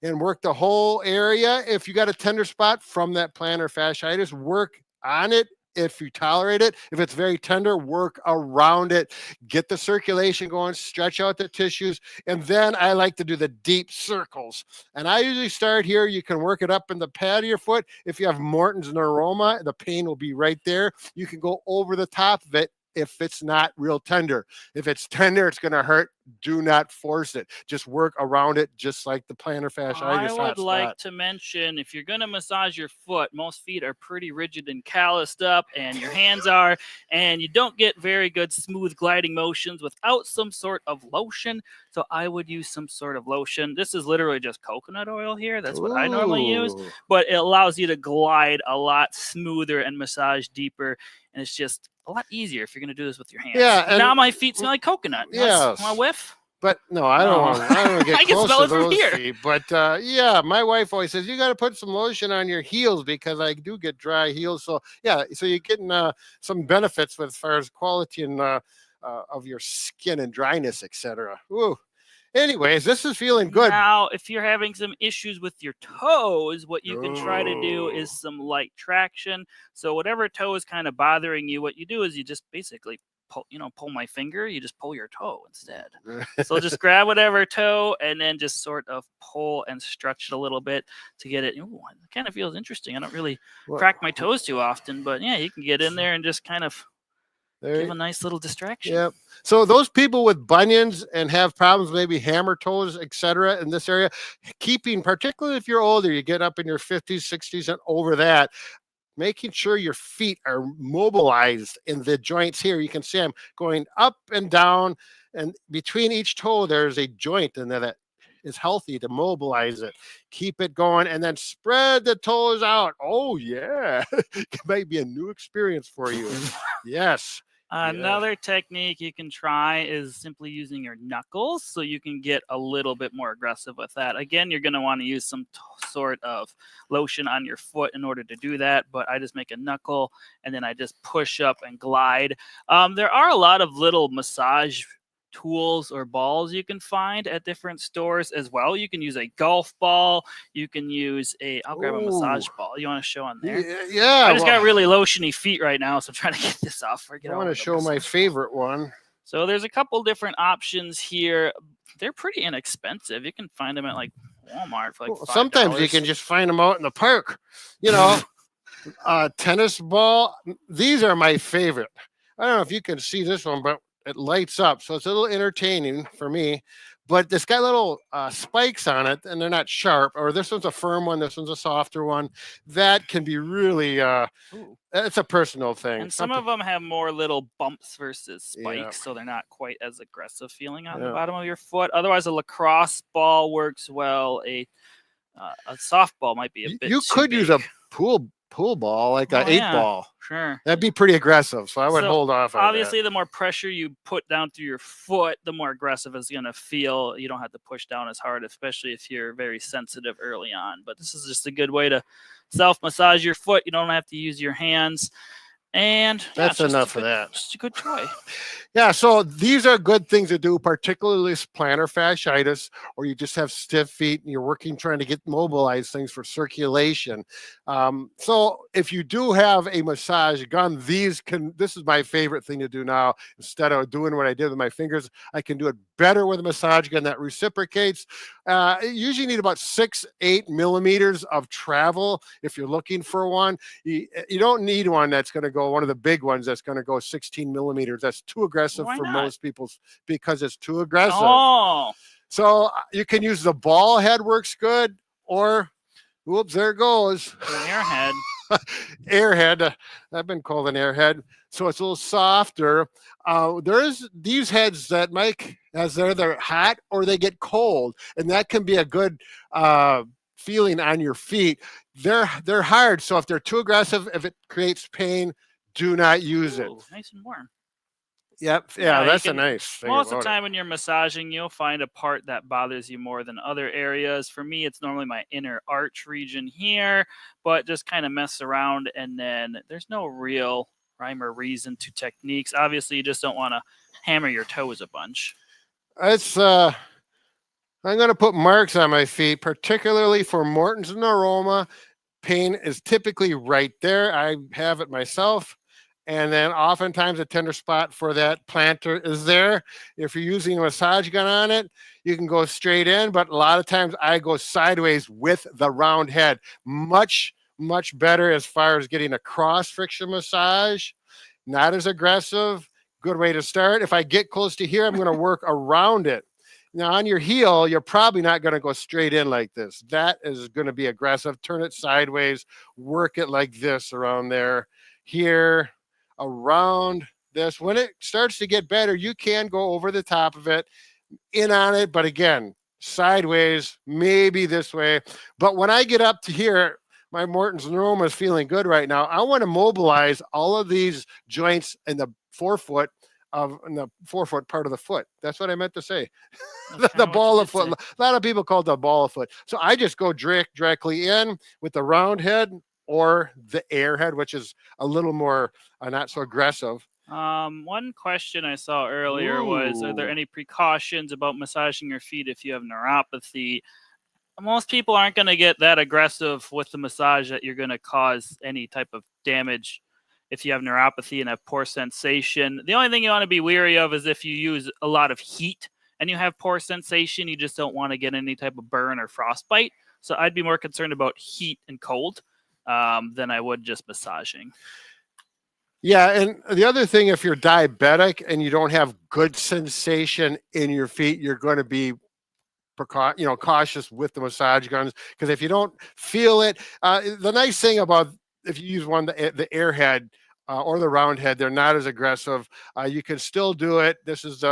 Speaker 1: and work the whole area. If you got a tender spot from that plantar fasciitis, work on it. If you tolerate it, if it's very tender, work around it, get the circulation going, stretch out the tissues. And then I like to do the deep circles. And I usually start here. You can work it up in the pad of your foot. If you have Morton's neuroma, the pain will be right there. You can go over the top of it if it's not real tender. If it's tender, it's going to hurt. Do not force it. Just work around it, just like the plantar fasciitis.
Speaker 2: I would like to mention, if you're going to massage your foot, most feet are pretty rigid and calloused up, and your hands are, and you don't get very good smooth gliding motions without some sort of lotion. So I would use some sort of lotion. This is literally just coconut oil here. That's what I normally use, but it allows you to glide a lot smoother and massage deeper, and it's just a lot easier if you're going to do this with your hands.
Speaker 1: Yeah, and
Speaker 2: now my feet smell like coconut.
Speaker 1: Yes.
Speaker 2: Want to whiff?
Speaker 1: But no, I don't want to get
Speaker 2: I can
Speaker 1: close
Speaker 2: smell
Speaker 1: to
Speaker 2: it from
Speaker 1: those
Speaker 2: here.
Speaker 1: feet. But yeah, my wife always says you got to put some lotion on your heels because I do get dry heels. So yeah, so you're getting some benefits as far as quality and of your skin and dryness, etc. Ooh. Anyways, this is feeling good.
Speaker 2: Now, if you're having some issues with your toes, what you can try to do is some light traction. So whatever toe is kind of bothering you, what you do is you just basically pull my finger, you just pull your toe instead. So just grab whatever toe and then just sort of pull and stretch it a little bit to get it. Ooh, it kind of feels interesting. I don't really crack my toes too often, but yeah, you can get in there and just kind of give a nice little distraction.
Speaker 1: Yep. So those people with bunions and have problems, maybe hammer toes, etc., in this area, keeping, particularly if you're older, you get up in your 50s, 60s, and over that, making sure your feet are mobilized in the joints here. You can see I'm going up and down, and between each toe, there's a joint in there that is healthy to mobilize it. Keep it going, and then spread the toes out. Oh, yeah. It might be a new experience for you. Yes.
Speaker 2: Another technique you can try is simply using your knuckles, so you can get a little bit more aggressive with that. Again, you're going to want to use some sort of lotion on your foot in order to do that, but I just make a knuckle and then I just push up and glide. There are a lot of little massage tools or balls you can find at different stores as well. You can use a golf ball. You can use I'll grab a massage ball. You want to show on there?
Speaker 1: Yeah.
Speaker 2: I just got really lotiony feet right now, so I'm trying to get this off.
Speaker 1: I want to show my favorite one.
Speaker 2: So there's a couple different options here. They're pretty inexpensive. You can find them at like Walmart for like $5.
Speaker 1: Sometimes you can just find them out in the park. Tennis ball. These are my favorite. I don't know if you can see this one, but it lights up, so it's a little entertaining for me. But it's got little spikes on it, and they're not sharp. Or this one's a firm one, this one's a softer one. That can be really, it's a personal thing.
Speaker 2: And some of them have more little bumps versus spikes, so they're not quite as aggressive feeling on the bottom of your foot. Otherwise, a lacrosse ball works well. A softball might be a bit.
Speaker 1: You could use a pool ball, like an 8-ball.
Speaker 2: Sure.
Speaker 1: That'd be pretty aggressive, so I would hold off on
Speaker 2: obviously,
Speaker 1: that.
Speaker 2: the more pressure you put down through your foot, the more aggressive it's going to feel. You don't have to push down as hard, especially if you're very sensitive early on. But this is just a good way to self-massage your foot. You don't have to use your hands. And
Speaker 1: that's enough of that.
Speaker 2: Just a good toy.
Speaker 1: Yeah, so these are good things to do, particularly plantar fasciitis, or you just have stiff feet and you're trying to get mobilized things for circulation. So if you do have a massage gun, this is my favorite thing to do now. Instead of doing what I did with my fingers, I can do it better with a massage gun that reciprocates. You usually need about 6-8 millimeters of travel if you're looking for one. You don't need one that's going to go, one of the big ones that's going to go 16 millimeters. That's too aggressive for most people because it's too aggressive. So you can use the ball head, works good, or whoops, there it goes.
Speaker 2: An airhead.
Speaker 1: Airhead. I've been called an airhead. So it's a little softer. There's these heads that Mike has there, they're hot or they get cold, and that can be a good feeling on your feet. They're hard, so if they're too aggressive, if it creates pain, do not use it.
Speaker 2: Nice and warm.
Speaker 1: Yep. Yeah,
Speaker 2: Yeah, you
Speaker 1: that's a
Speaker 2: can-
Speaker 1: nice thing
Speaker 2: Most of the
Speaker 1: about it.
Speaker 2: time when you're massaging, you'll find a part that bothers you more than other areas. For me, it's normally my inner arch region here, but just kind of mess around, and then there's no real rhyme or reason to techniques. Obviously, you just don't want to hammer your toes a bunch.
Speaker 1: It's I'm going to put marks on my feet, particularly for Morton's neuroma. Pain is typically right there. I have it myself. And then oftentimes a tender spot for that plantar is there. If you're using a massage gun on it, you can go straight in, but a lot of times I go sideways with the round head. Much better as far as getting a cross friction massage. Not as aggressive. Good way to start. If I get close to here, I'm going to work around it. Now, on your heel, you're probably not going to go straight in like this. That is going to be aggressive. Turn it sideways, work it like this around there, here, around this. When it starts to get better, you can go over the top of it, in on it, but again, sideways, maybe this way. But when I get up to here, my Morton's neuroma is feeling good right now. I want to mobilize all of these joints in the forefoot in the forefoot part of the foot. That's what I meant to say. The ball of foot. A lot of people call it the ball of foot. So I just go directly in with the round head or the air head, which is a little more not so aggressive.
Speaker 2: One question I saw earlier was, are there
Speaker 1: Ooh.
Speaker 2: any precautions about massaging your feet if you have neuropathy? Most people aren't going to get that aggressive with the massage that you're going to cause any type of damage if you have neuropathy and have poor sensation. The only thing you want to be wary of is if you use a lot of heat and you have poor sensation, you just don't want to get any type of burn or frostbite. So I'd be more concerned about heat and cold than I would just massaging.
Speaker 1: Yeah, and the other thing, if you're diabetic and you don't have good sensation in your feet, you're going to be cautious with the massage guns, because if you don't feel it, the nice thing about if you use the airhead or the round head, they're not as aggressive. You can still do it. This is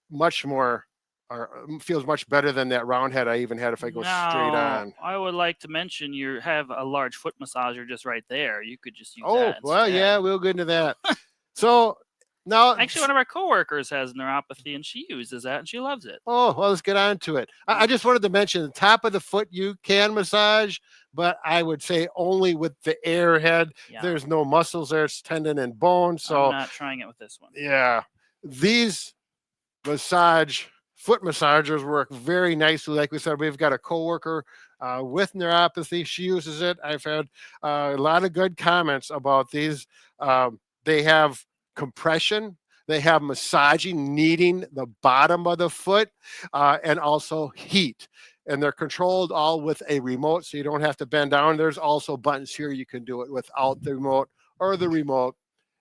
Speaker 1: much more, or feels much better than that round head I even had if I go straight on.
Speaker 2: I would like to mention you have a large foot massager just right there. You could just use
Speaker 1: Oh,
Speaker 2: that
Speaker 1: well,
Speaker 2: instead.
Speaker 1: yeah, we'll get into that. So now,
Speaker 2: Actually, one of our coworkers has neuropathy, and she uses that, and she loves it.
Speaker 1: oh, well, let's get on to it. I just wanted to mention the top of the foot you can massage, but I would say only with the air head.
Speaker 2: Yeah.
Speaker 1: There's no muscles there, it's tendon and bone. So
Speaker 2: I'm not trying it with this one.
Speaker 1: yeah, these foot massagers work very nicely. Like we said, we've got a coworker with neuropathy. She uses it. I've had a lot of good comments about these. They have compression. They have massaging, kneading the bottom of the foot, and also heat. And they're controlled all with a remote, so you don't have to bend down. There's also buttons here. You can do it without the remote or the remote.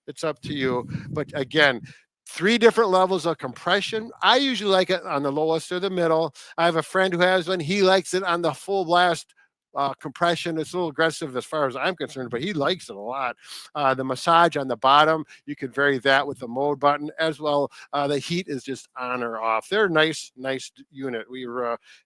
Speaker 1: It's up to you. But again, 3 different levels of compression. I usually like it on the lowest or the middle. I have a friend who has one. He likes it on the full blast compression. It's a little aggressive as far as I'm concerned, but he likes it a lot. The massage on the bottom, you can vary that with the mode button as well. The heat is just on or off. They're a nice unit. We've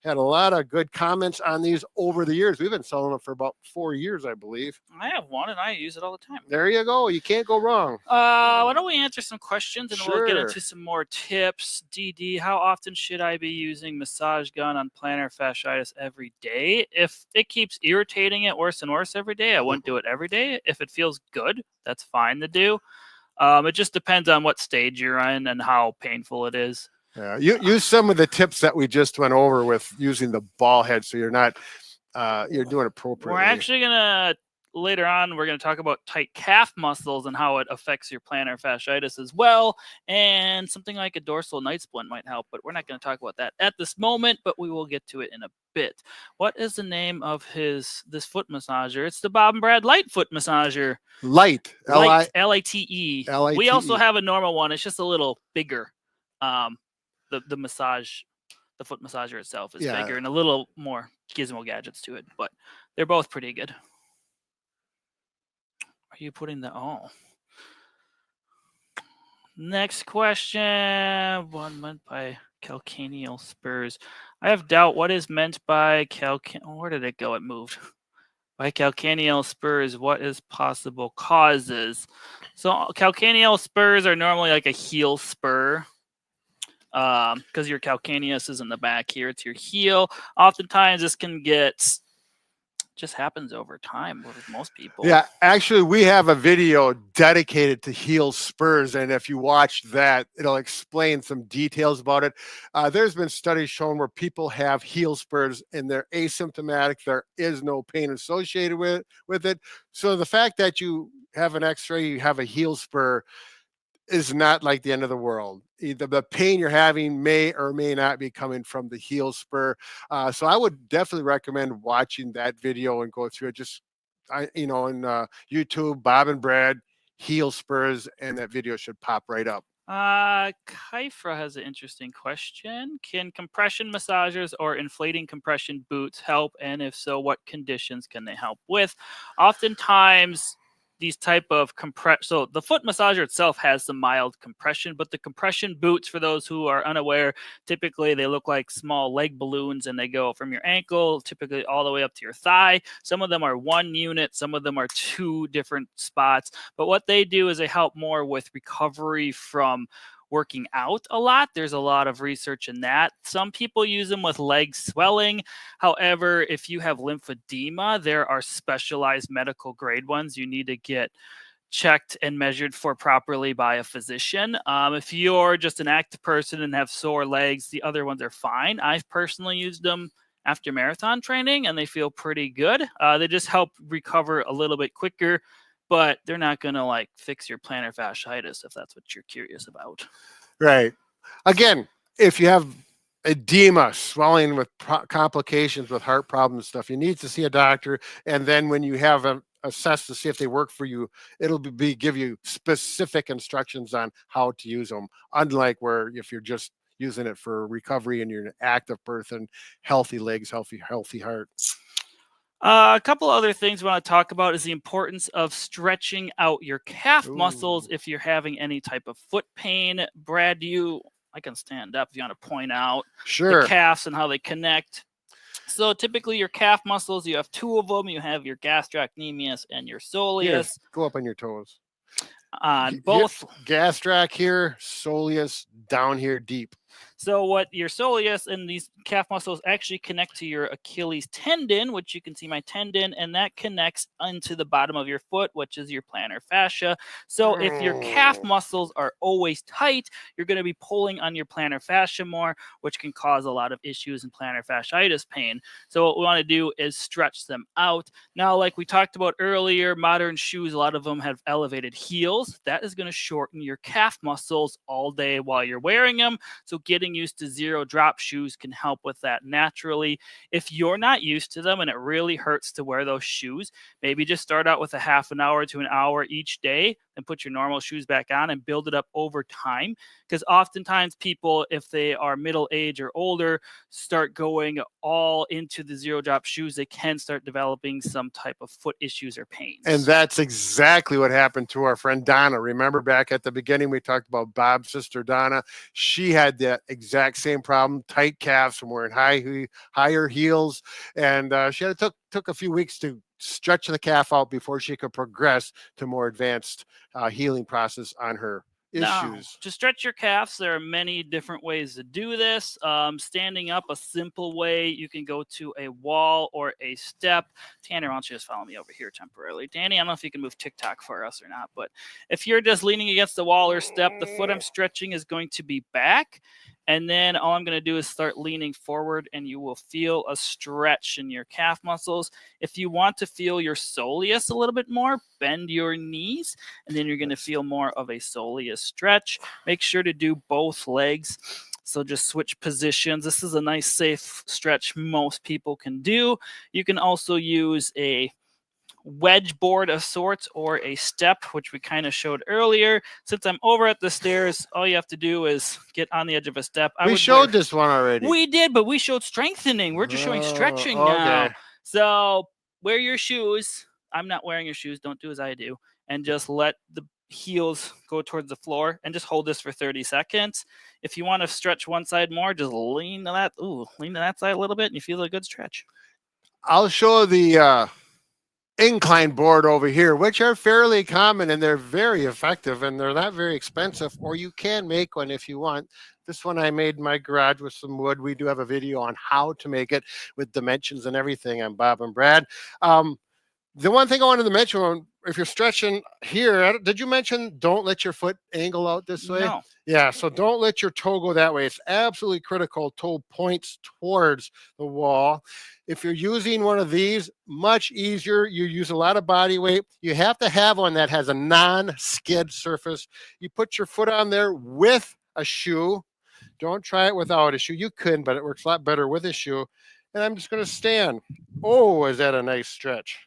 Speaker 1: had a lot of good comments on these over the years. We've been selling them for about 4 years, I believe.
Speaker 2: I have one, and I use it all the time.
Speaker 1: There you go. You can't go wrong.
Speaker 2: Why don't we answer some questions, and we'll get
Speaker 1: Sure.
Speaker 2: into some more tips. DD, how often should I be using massage gun on plantar fasciitis every day? If it keeps irritating it worse and worse every day, I wouldn't do it every day. If it feels good, that's fine to do. It just depends on what stage you're in and how painful it is.
Speaker 1: Yeah, use some of the tips that we just went over with using the ball head, so you're not you're doing appropriately.
Speaker 2: We're actually gonna later on. We're gonna talk about tight calf muscles and how it affects your plantar fasciitis as well. And something like a dorsal night splint might help, but we're not gonna talk about that at this moment. But we will get to it in a bit. What is the name of this foot massager? It's the Bob and Brad Light Foot Massager.
Speaker 1: Light,
Speaker 2: Lite,
Speaker 1: L-I-T-E.
Speaker 2: L-I-T-E. We also have a normal one. It's just a little bigger. The foot massager itself is bigger and a little more gizmo gadgets to it, but they're both pretty good. Are you putting the Next question. One meant by calcaneal spurs. I have doubt what is meant by where did it go? It moved. By calcaneal spurs, what is possible causes? So calcaneal spurs are normally like a heel spur, because your calcaneus is in the back here. It's your heel. Oftentimes, this can get just happens over time with most people.
Speaker 1: Yeah, actually, we have a video dedicated to heel spurs, and if you watch that, it'll explain some details about it. There's been studies shown where people have heel spurs and they're asymptomatic. There is no pain associated with it. So the fact that you have an X-ray, you have a heel spur, is not like the end of the world. Either the pain you're having may or may not be coming from the heel spur. So I would definitely recommend watching that video and go through it. Just, on YouTube, Bob and Brad, heel spurs, and that video should pop right up.
Speaker 2: Kyfra has an interesting question. Can compression massagers or inflating compression boots help? And if so, what conditions can they help with? Oftentimes, these type of so the foot massager itself has some mild compression, but the compression boots, for those who are unaware, typically they look like small leg balloons and they go from your ankle typically all the way up to your thigh. Some of them are one unit, some of them are two different spots, but what they do is they help more with recovery from working out a lot. There's a lot of research in that. Some people use them with leg swelling. However, if you have lymphedema, there are specialized medical grade ones you need to get checked and measured for properly by a physician. If you're just an active person and have sore legs, the other ones are fine. I've personally used them after marathon training and they feel pretty good. They just help recover a little bit quicker, but they're not going to like fix your plantar fasciitis if that's what you're curious about.
Speaker 1: Right. Again, if you have edema, swelling with complications with heart problems and stuff, you need to see a doctor. And then when you have them assessed to see if they work for you, it'll give you specific instructions on how to use them. Unlike where if you're just using it for recovery and you're an active person, healthy legs, healthy heart.
Speaker 2: A couple other things we want to talk about is the importance of stretching out your calf muscles if you're having any type of foot pain. Brad, I can stand up if you want to point out the calves and how they connect. So typically your calf muscles, you have two of them. You have your gastrocnemius and your soleus.
Speaker 1: Here, go up on your toes.
Speaker 2: On both.
Speaker 1: Gastroc here, soleus down here deep.
Speaker 2: So what your soleus and these calf muscles actually connect to your Achilles tendon, which you can see my tendon, and that connects into the bottom of your foot, which is your plantar fascia. So if your calf muscles are always tight, you're going to be pulling on your plantar fascia more, which can cause a lot of issues in plantar fasciitis pain. So what we want to do is stretch them out. Now, like we talked about earlier, modern shoes, a lot of them have elevated heels. That is going to shorten your calf muscles all day while you're wearing them. So getting used to zero drop shoes can help with that naturally. If you're not used to them and it really hurts to wear those shoes, maybe just start out with a half an hour to an hour each day and put your normal shoes back on and build it up over time. Because oftentimes people, if they are middle age or older, start going all into the zero drop shoes, they can start developing some type of foot issues or pains.
Speaker 1: And that's exactly what happened to our friend Donna. Remember back at the beginning, we talked about Bob's sister Donna. She had that exact same problem, tight calves from wearing higher heels. And she took a few weeks to stretch the calf out before she could progress to more advanced healing process on her issues.
Speaker 2: Now, to stretch your calves, there are many different ways to do this. Standing up, a simple way, you can go to a wall or a step. Tanner, why don't you just follow me over here temporarily? Danny, I don't know if you can move TikTok for us or not, but if you're just leaning against the wall or step, the foot I'm stretching is going to be back. And then all I'm going to do is start leaning forward and you will feel a stretch in your calf muscles. If you want to feel your soleus a little bit more, bend your knees and then you're going to feel more of a soleus stretch. Make sure to do both legs. So just switch positions. This is a nice safe stretch most people can do. You can also use a wedge board of sorts or a step, which we kind of showed earlier. Since I'm over at the stairs, all you have to do is get on the edge of a step.
Speaker 1: We showed this one already.
Speaker 2: We did, but we showed strengthening. We're just showing stretching now. So wear your shoes. I'm not wearing your shoes. Don't do as I do. And just let the heels go towards the floor and just hold this for 30 seconds. If you want to stretch one side more, just lean to that side a little bit and you feel a good stretch.
Speaker 1: I'll show the incline board over here, which are fairly common and they're very effective and they're not very expensive, or you can make one if you want. This one I made in my garage with some wood. We do have a video on how to make it with dimensions and everything on Bob and Brad. The one thing I wanted to mention, if you're stretching here, did you mention don't let your foot angle out this way?
Speaker 2: No.
Speaker 1: Yeah, so don't let your toe go that way. It's absolutely critical. Toe points towards the wall. If you're using one of these, much easier. You use a lot of body weight. You have to have one that has a non-skid surface. You put your foot on there with a shoe. Don't try it without a shoe. You could, but it works a lot better with a shoe. And I'm just going to stand. Oh, is that a nice stretch?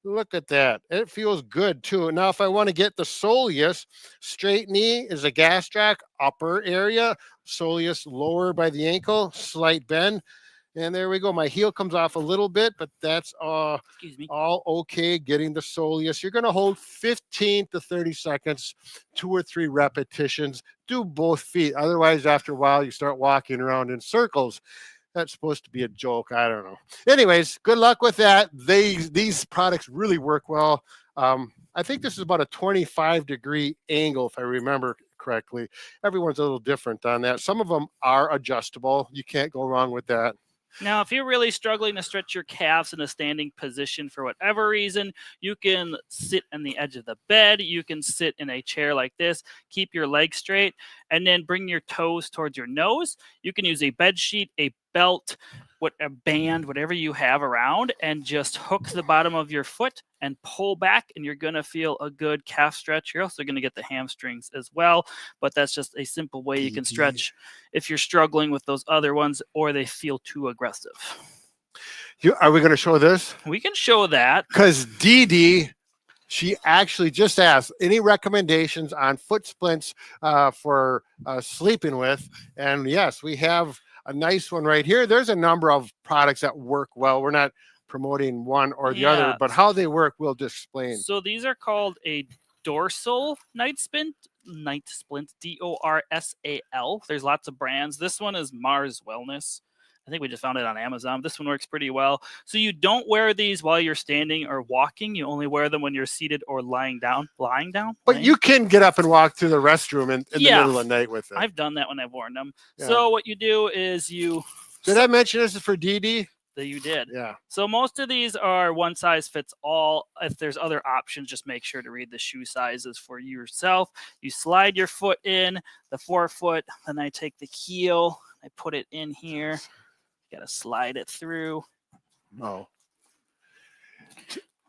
Speaker 1: Look at that. It feels good too. Now, if I want to get the soleus, straight knee is a gastroc upper area, soleus lower by the ankle, slight bend. And there we go. My heel comes off a little bit, but that's all okay. Getting the soleus. You're going to hold 15 to 30 seconds, 2 or 3 repetitions. Do both feet. Otherwise, after a while, you start walking around in circles. That's supposed to be a joke. I don't know. Anyways, good luck with that. These products really work well. I think this is about a 25-degree angle, if I remember correctly. Everyone's a little different on that. Some of them are adjustable. You can't go wrong with that.
Speaker 2: Now, if you're really struggling to stretch your calves in a standing position for whatever reason, you can sit on the edge of the bed. You can sit in a chair like this, keep your legs straight, and then bring your toes towards your nose. You can use a bed sheet, a belt, a band, whatever you have around, and just hook the bottom of your foot and pull back, and you're going to feel a good calf stretch. You're also going to get the hamstrings as well, but that's just a simple way you can stretch if you're struggling with those other ones or they feel too aggressive.
Speaker 1: Are we going to show this?
Speaker 2: We can show that.
Speaker 1: Because Dee Dee, she actually just asked any recommendations on foot splints for sleeping with. And yes, we have a nice one right here. There's a number of products that work well. We're not promoting one or the other, but how they work, we'll just explain.
Speaker 2: So these are called a dorsal night splint, DORSAL. There's lots of brands. This one is Mars Wellness. I think we just found it on Amazon. This one works pretty well. So you don't wear these while you're standing or walking. You only wear them when you're seated or lying down. But
Speaker 1: you can get up and walk to the restroom in the middle of the night with it.
Speaker 2: I've done that when I've worn them. Yeah. So what you do is you...
Speaker 1: Did I mention this is for Dee Dee?
Speaker 2: That you did.
Speaker 1: Yeah.
Speaker 2: So most of these are one size fits all. If there's other options, just make sure to read the shoe sizes for yourself. You slide your foot in, the forefoot, then I take the heel, I put it in here. Got to slide it through.
Speaker 1: Oh.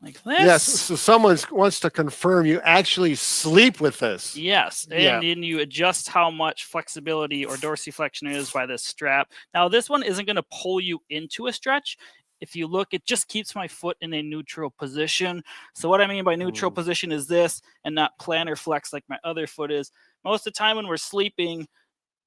Speaker 2: Like this.
Speaker 1: Yes. So someone wants to confirm you actually sleep with this.
Speaker 2: Yes. And then you adjust how much flexibility or dorsiflexion is by this strap. Now, this one isn't going to pull you into a stretch. If you look, it just keeps my foot in a neutral position. So what I mean by neutral position is this and not plantar flex like my other foot is. Most of the time when we're sleeping,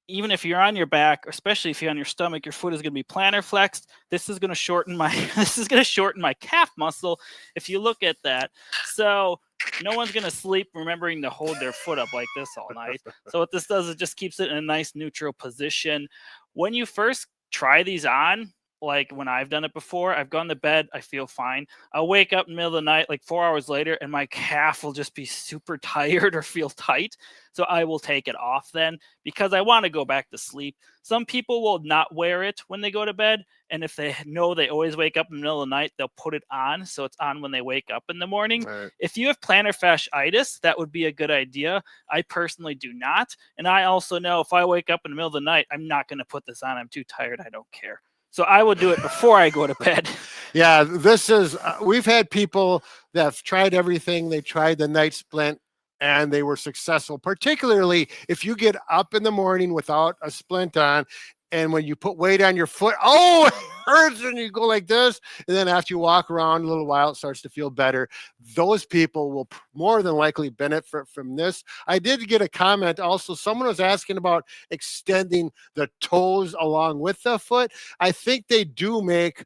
Speaker 2: even if you're on your back, especially if you're on your stomach, your foot is going to be plantar flexed. This is going to shorten my calf muscle if you look at that. So no one's going to sleep remembering to hold their foot up like this all night. So what this does is just keeps it in a nice neutral position. When you first try these on, like when I've done it before, I've gone to bed, I feel fine. I'll wake up in the middle of the night, like 4 hours later, and my calf will just be super tired or feel tight. So I will take it off then because I want to go back to sleep. Some people will not wear it when they go to bed. And if they know they always wake up in the middle of the night, they'll put it on. So it's on when they wake up in the morning. Right. If you have plantar fasciitis, that would be a good idea. I personally do not. And I also know if I wake up in the middle of the night, I'm not going to put this on. I'm too tired. I don't care. So I will do it before I go to bed.
Speaker 1: Yeah, this is, we've had people that have tried everything. They tried the night splint and they were successful, particularly if you get up in the morning without a splint on. And when you put weight on your foot, oh, it hurts, and you go like this. And then after you walk around a little while, it starts to feel better. Those people will more than likely benefit from this. I did get a comment also. Someone was asking about extending the toes along with the foot. I think they do make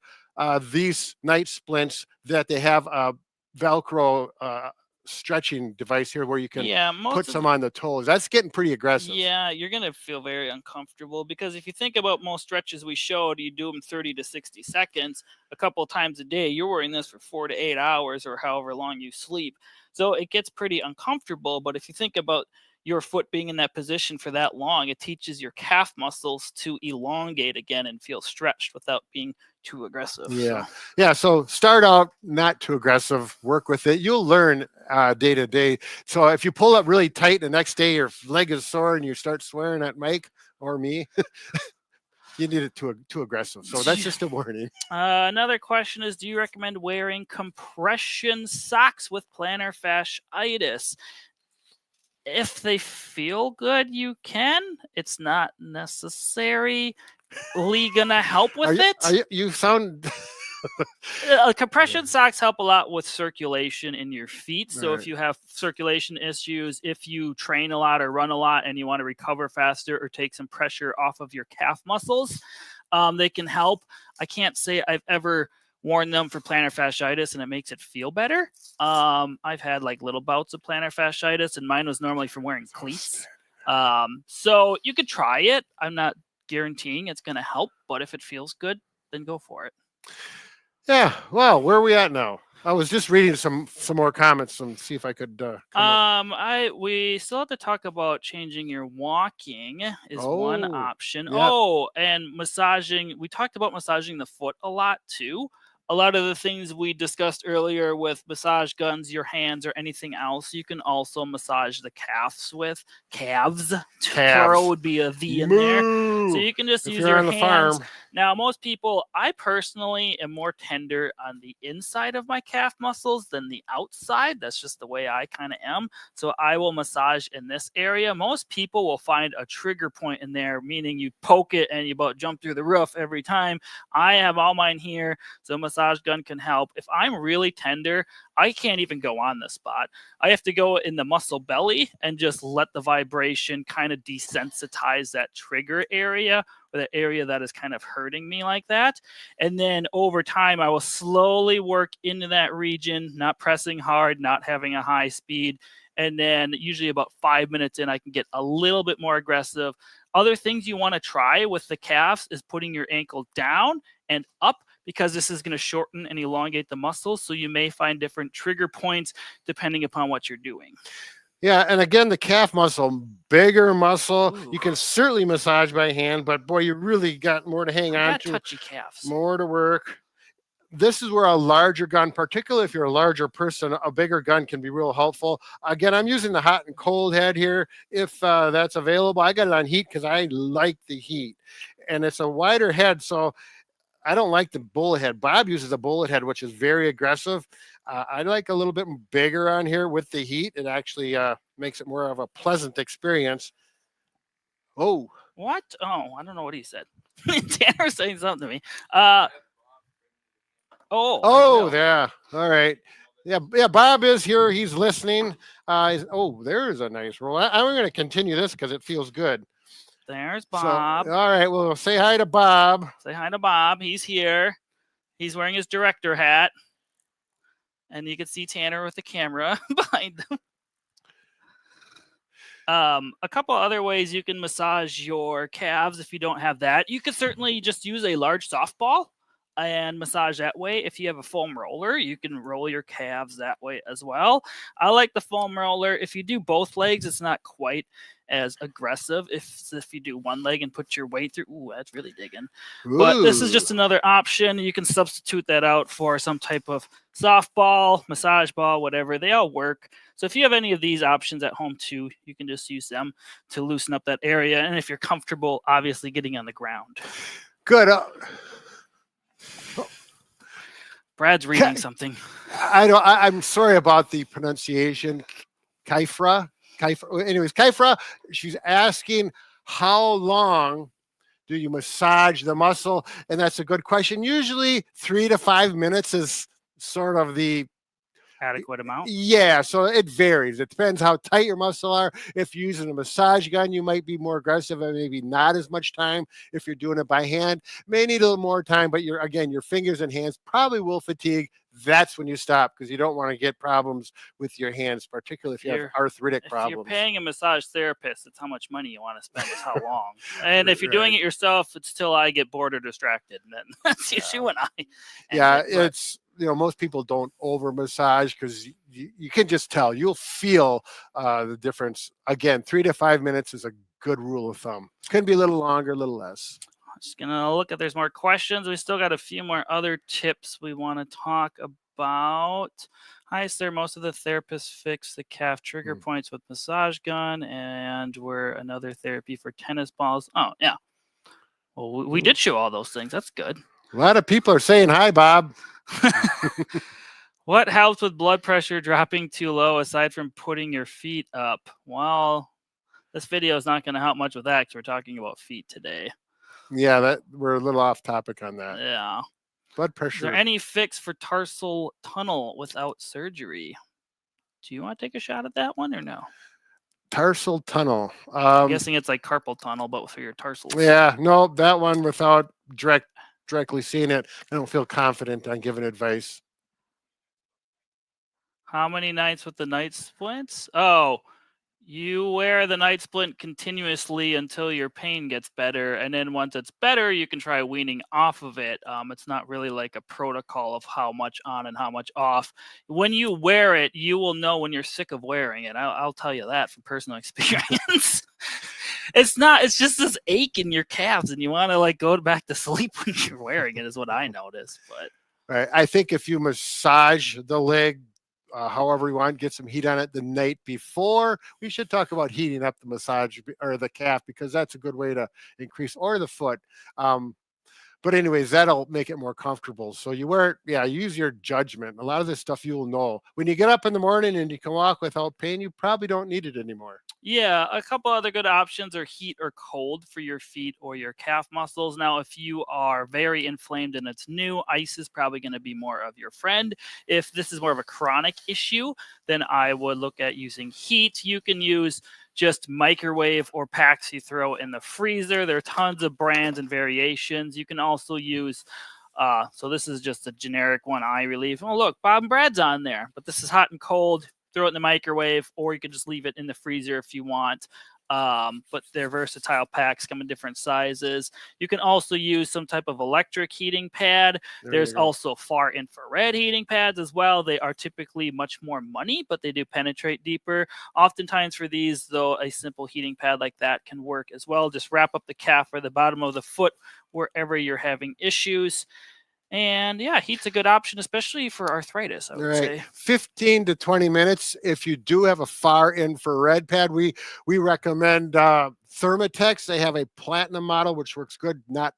Speaker 1: these night splints that they have a Velcro stretching device here where you can
Speaker 2: Yeah,
Speaker 1: put
Speaker 2: most of
Speaker 1: some on the toes. That's getting pretty aggressive.
Speaker 2: Yeah, you're gonna feel very uncomfortable because if you think about most stretches we showed, you do them 30 to 60 seconds a couple of times a day. You're wearing this for 4 to 8 hours or however long you sleep. So it gets pretty uncomfortable. But if you think about your foot being in that position for that long, it teaches your calf muscles to elongate again and feel stretched without being too aggressive.
Speaker 1: Yeah. Yeah. So start out not too aggressive, work with it. You'll learn day to day. So if you pull up really tight the next day, your leg is sore and you start swearing at Mike or me, you need it too aggressive. So that's just a warning.
Speaker 2: Another question is, do you recommend wearing compression socks with plantar fasciitis? If they feel good, you can. It's not necessarily gonna help with it.
Speaker 1: You sound
Speaker 2: Compression socks help a lot with circulation in your feet. So
Speaker 1: Right.
Speaker 2: if you have circulation issues, if you train a lot or run a lot and you want to recover faster or take some pressure off of your calf muscles, they can help. I can't say I've ever worn them for plantar fasciitis and it makes it feel better. I've had like little bouts of plantar fasciitis and mine was normally from wearing cleats. So you could try it. I'm not guaranteeing it's going to help, but if it feels good, then go for it.
Speaker 1: Yeah. Well, where are we at now? I was just reading some more comments and see if I could.
Speaker 2: We still have to talk about changing your walking is one
Speaker 1: Oh,
Speaker 2: option.
Speaker 1: yeah.
Speaker 2: Oh, and massaging. We talked about massaging the foot a lot too. A lot of the things we discussed earlier with massage guns, your hands, or anything else, you can also massage the calves with calves. Plural would be a V in there. So you can just
Speaker 1: If
Speaker 2: use
Speaker 1: you're
Speaker 2: your
Speaker 1: on the
Speaker 2: hands.
Speaker 1: farm.
Speaker 2: Now, most people, I personally am more tender on the inside of my calf muscles than the outside. That's just the way I kind of am. So I will massage in this area. Most people will find a trigger point in there, meaning you poke it and you about jump through the roof every time. I have all mine here, so a massage gun can help. If I'm really tender, I can't even go on the spot. I have to go in the muscle belly and just let the vibration kind of desensitize that trigger area or the area that is kind of hurting me like that. And then over time, I will slowly work into that region, not pressing hard, not having a high speed. And then usually about 5 minutes in, I can get a little bit more aggressive. Other things you want to try with the calves is putting your ankle down and up, because this is going to shorten and elongate the muscles. So you may find different trigger points depending upon what you're doing.
Speaker 1: Yeah, and again, the calf muscle, bigger muscle.
Speaker 2: Ooh.
Speaker 1: You can certainly massage by hand, but boy, you really got more to hang
Speaker 2: I
Speaker 1: on
Speaker 2: got
Speaker 1: to,
Speaker 2: touchy calves.
Speaker 1: more to work. This is where a larger gun, particularly if you're a larger person, a bigger gun can be real helpful. Again, I'm using the hot and cold head here if that's available. I got it on heat because I like the heat, and it's a wider head, so I don't like the bullet head. Bob uses a bullet head, which is very aggressive. I like a little bit bigger on here with the heat. It actually makes it more of a pleasant experience. Oh,
Speaker 2: What? Oh, I don't know what he said. Tanner's saying something to me.
Speaker 1: oh, yeah. All right. Yeah, Bob is here. He's listening. There's a nice roll. I'm going to continue this because it feels good.
Speaker 2: There's Bob.
Speaker 1: So, all right. Well, say hi to Bob.
Speaker 2: Say hi to Bob. He's here. He's wearing his director hat. And you can see Tanner with the camera behind him. A couple other ways you can massage your calves if you don't have that. You could certainly just use a large softball and massage that way. If you have a foam roller, you can roll your calves that way as well. I like the foam roller. If you do both legs, it's not quite as aggressive. If you do one leg and put your weight through, ooh, that's really digging. But this is just another option. You can substitute that out for some type of softball, massage ball, whatever. They all work. So if you have any of these options at home too, you can just use them to loosen up that area. And if you're comfortable, obviously getting on the ground.
Speaker 1: Good.
Speaker 2: Brad's reading something.
Speaker 1: I'm sorry about the pronunciation. Kaifra. Anyways, Kaifra, she's asking how long do you massage the muscle? And that's a good question. Usually 3 to 5 minutes is sort of the
Speaker 2: adequate amount.
Speaker 1: Yeah, so it varies. It depends how tight your muscle are. If you're using a massage gun, you might be more aggressive and maybe not as much time. If you're doing it by hand, may need a little more time, but your fingers and hands probably will fatigue that's when you stop, because you don't want to get problems with your hands, particularly if you have arthritic
Speaker 2: If
Speaker 1: problems.
Speaker 2: you're paying a massage therapist, it's how much money you want to spend, is how long. And if you're doing it yourself, it's till I get bored or distracted, and then that's usually when I
Speaker 1: it's most people don't over massage, because you can just tell. You'll feel the difference. Again, 3 to 5 minutes is a good rule of thumb. It can be a little longer, a little less.
Speaker 2: Just gonna look if there's more questions. We still got a few more other tips we want to talk about. Hi, sir. Most of the therapists fix the calf trigger points with massage gun, and we're another therapy for tennis balls. Oh, yeah. Well, we did show all those things. That's good.
Speaker 1: A lot of people are saying hi, Bob.
Speaker 2: What helps with blood pressure dropping too low aside from putting your feet up? Well, this video is not going to help much with that, because we're talking about feet today.
Speaker 1: Yeah, we're a little off topic on that.
Speaker 2: Yeah.
Speaker 1: Blood pressure.
Speaker 2: Is there any fix for tarsal tunnel without surgery? Do you want to take a shot at that one or no?
Speaker 1: Tarsal tunnel.
Speaker 2: I'm guessing it's like carpal tunnel, but for your tarsals.
Speaker 1: Yeah, no, that one without directly seeing it, I don't feel confident on giving advice.
Speaker 2: How many nights with the night splints? Oh, you wear the night splint continuously until your pain gets better, and then once it's better, you can try weaning off of it. It's not really like a protocol of how much on and how much off. When you wear it, you will know when you're sick of wearing it. I'll tell you that from personal experience. It's just this ache in your calves, and you want to go back to sleep when you're wearing it, is what I notice. But
Speaker 1: right, I think if you massage the leg however you want, get some heat on it the night before. We should talk about heating up the massage or the calf, because that's a good way to increase, or the foot. But anyways, that'll make it more comfortable. So you wear it, use your judgment. A lot of this stuff you'll know. When you get up in the morning and you can walk without pain, you probably don't need it anymore.
Speaker 2: Yeah, a couple other good options are heat or cold for your feet or your calf muscles. Now, if you are very inflamed and it's new, ice is probably going to be more of your friend. If this is more of a chronic issue, then I would look at using heat. You can use just microwave or packs you throw in the freezer. There are tons of brands and variations. You can also use so this is just a generic one, eye relief. Oh, look, Bob and Brad's on there, but this is hot and cold. Throw it in the microwave, or you can just leave it in the freezer if you want. But they're versatile packs, come in different sizes. You can also use some type of electric heating pad. There's also far infrared heating pads as well. They are typically much more money, but they do penetrate deeper. Oftentimes for these, though, a simple heating pad like that can work as well. Just wrap up the calf or the bottom of the foot wherever you're having issues. And yeah, heat's a good option, especially for arthritis, I would say.
Speaker 1: 15 to 20 minutes. If you do have a far infrared pad, we recommend Thermatex. They have a platinum model, which works good, not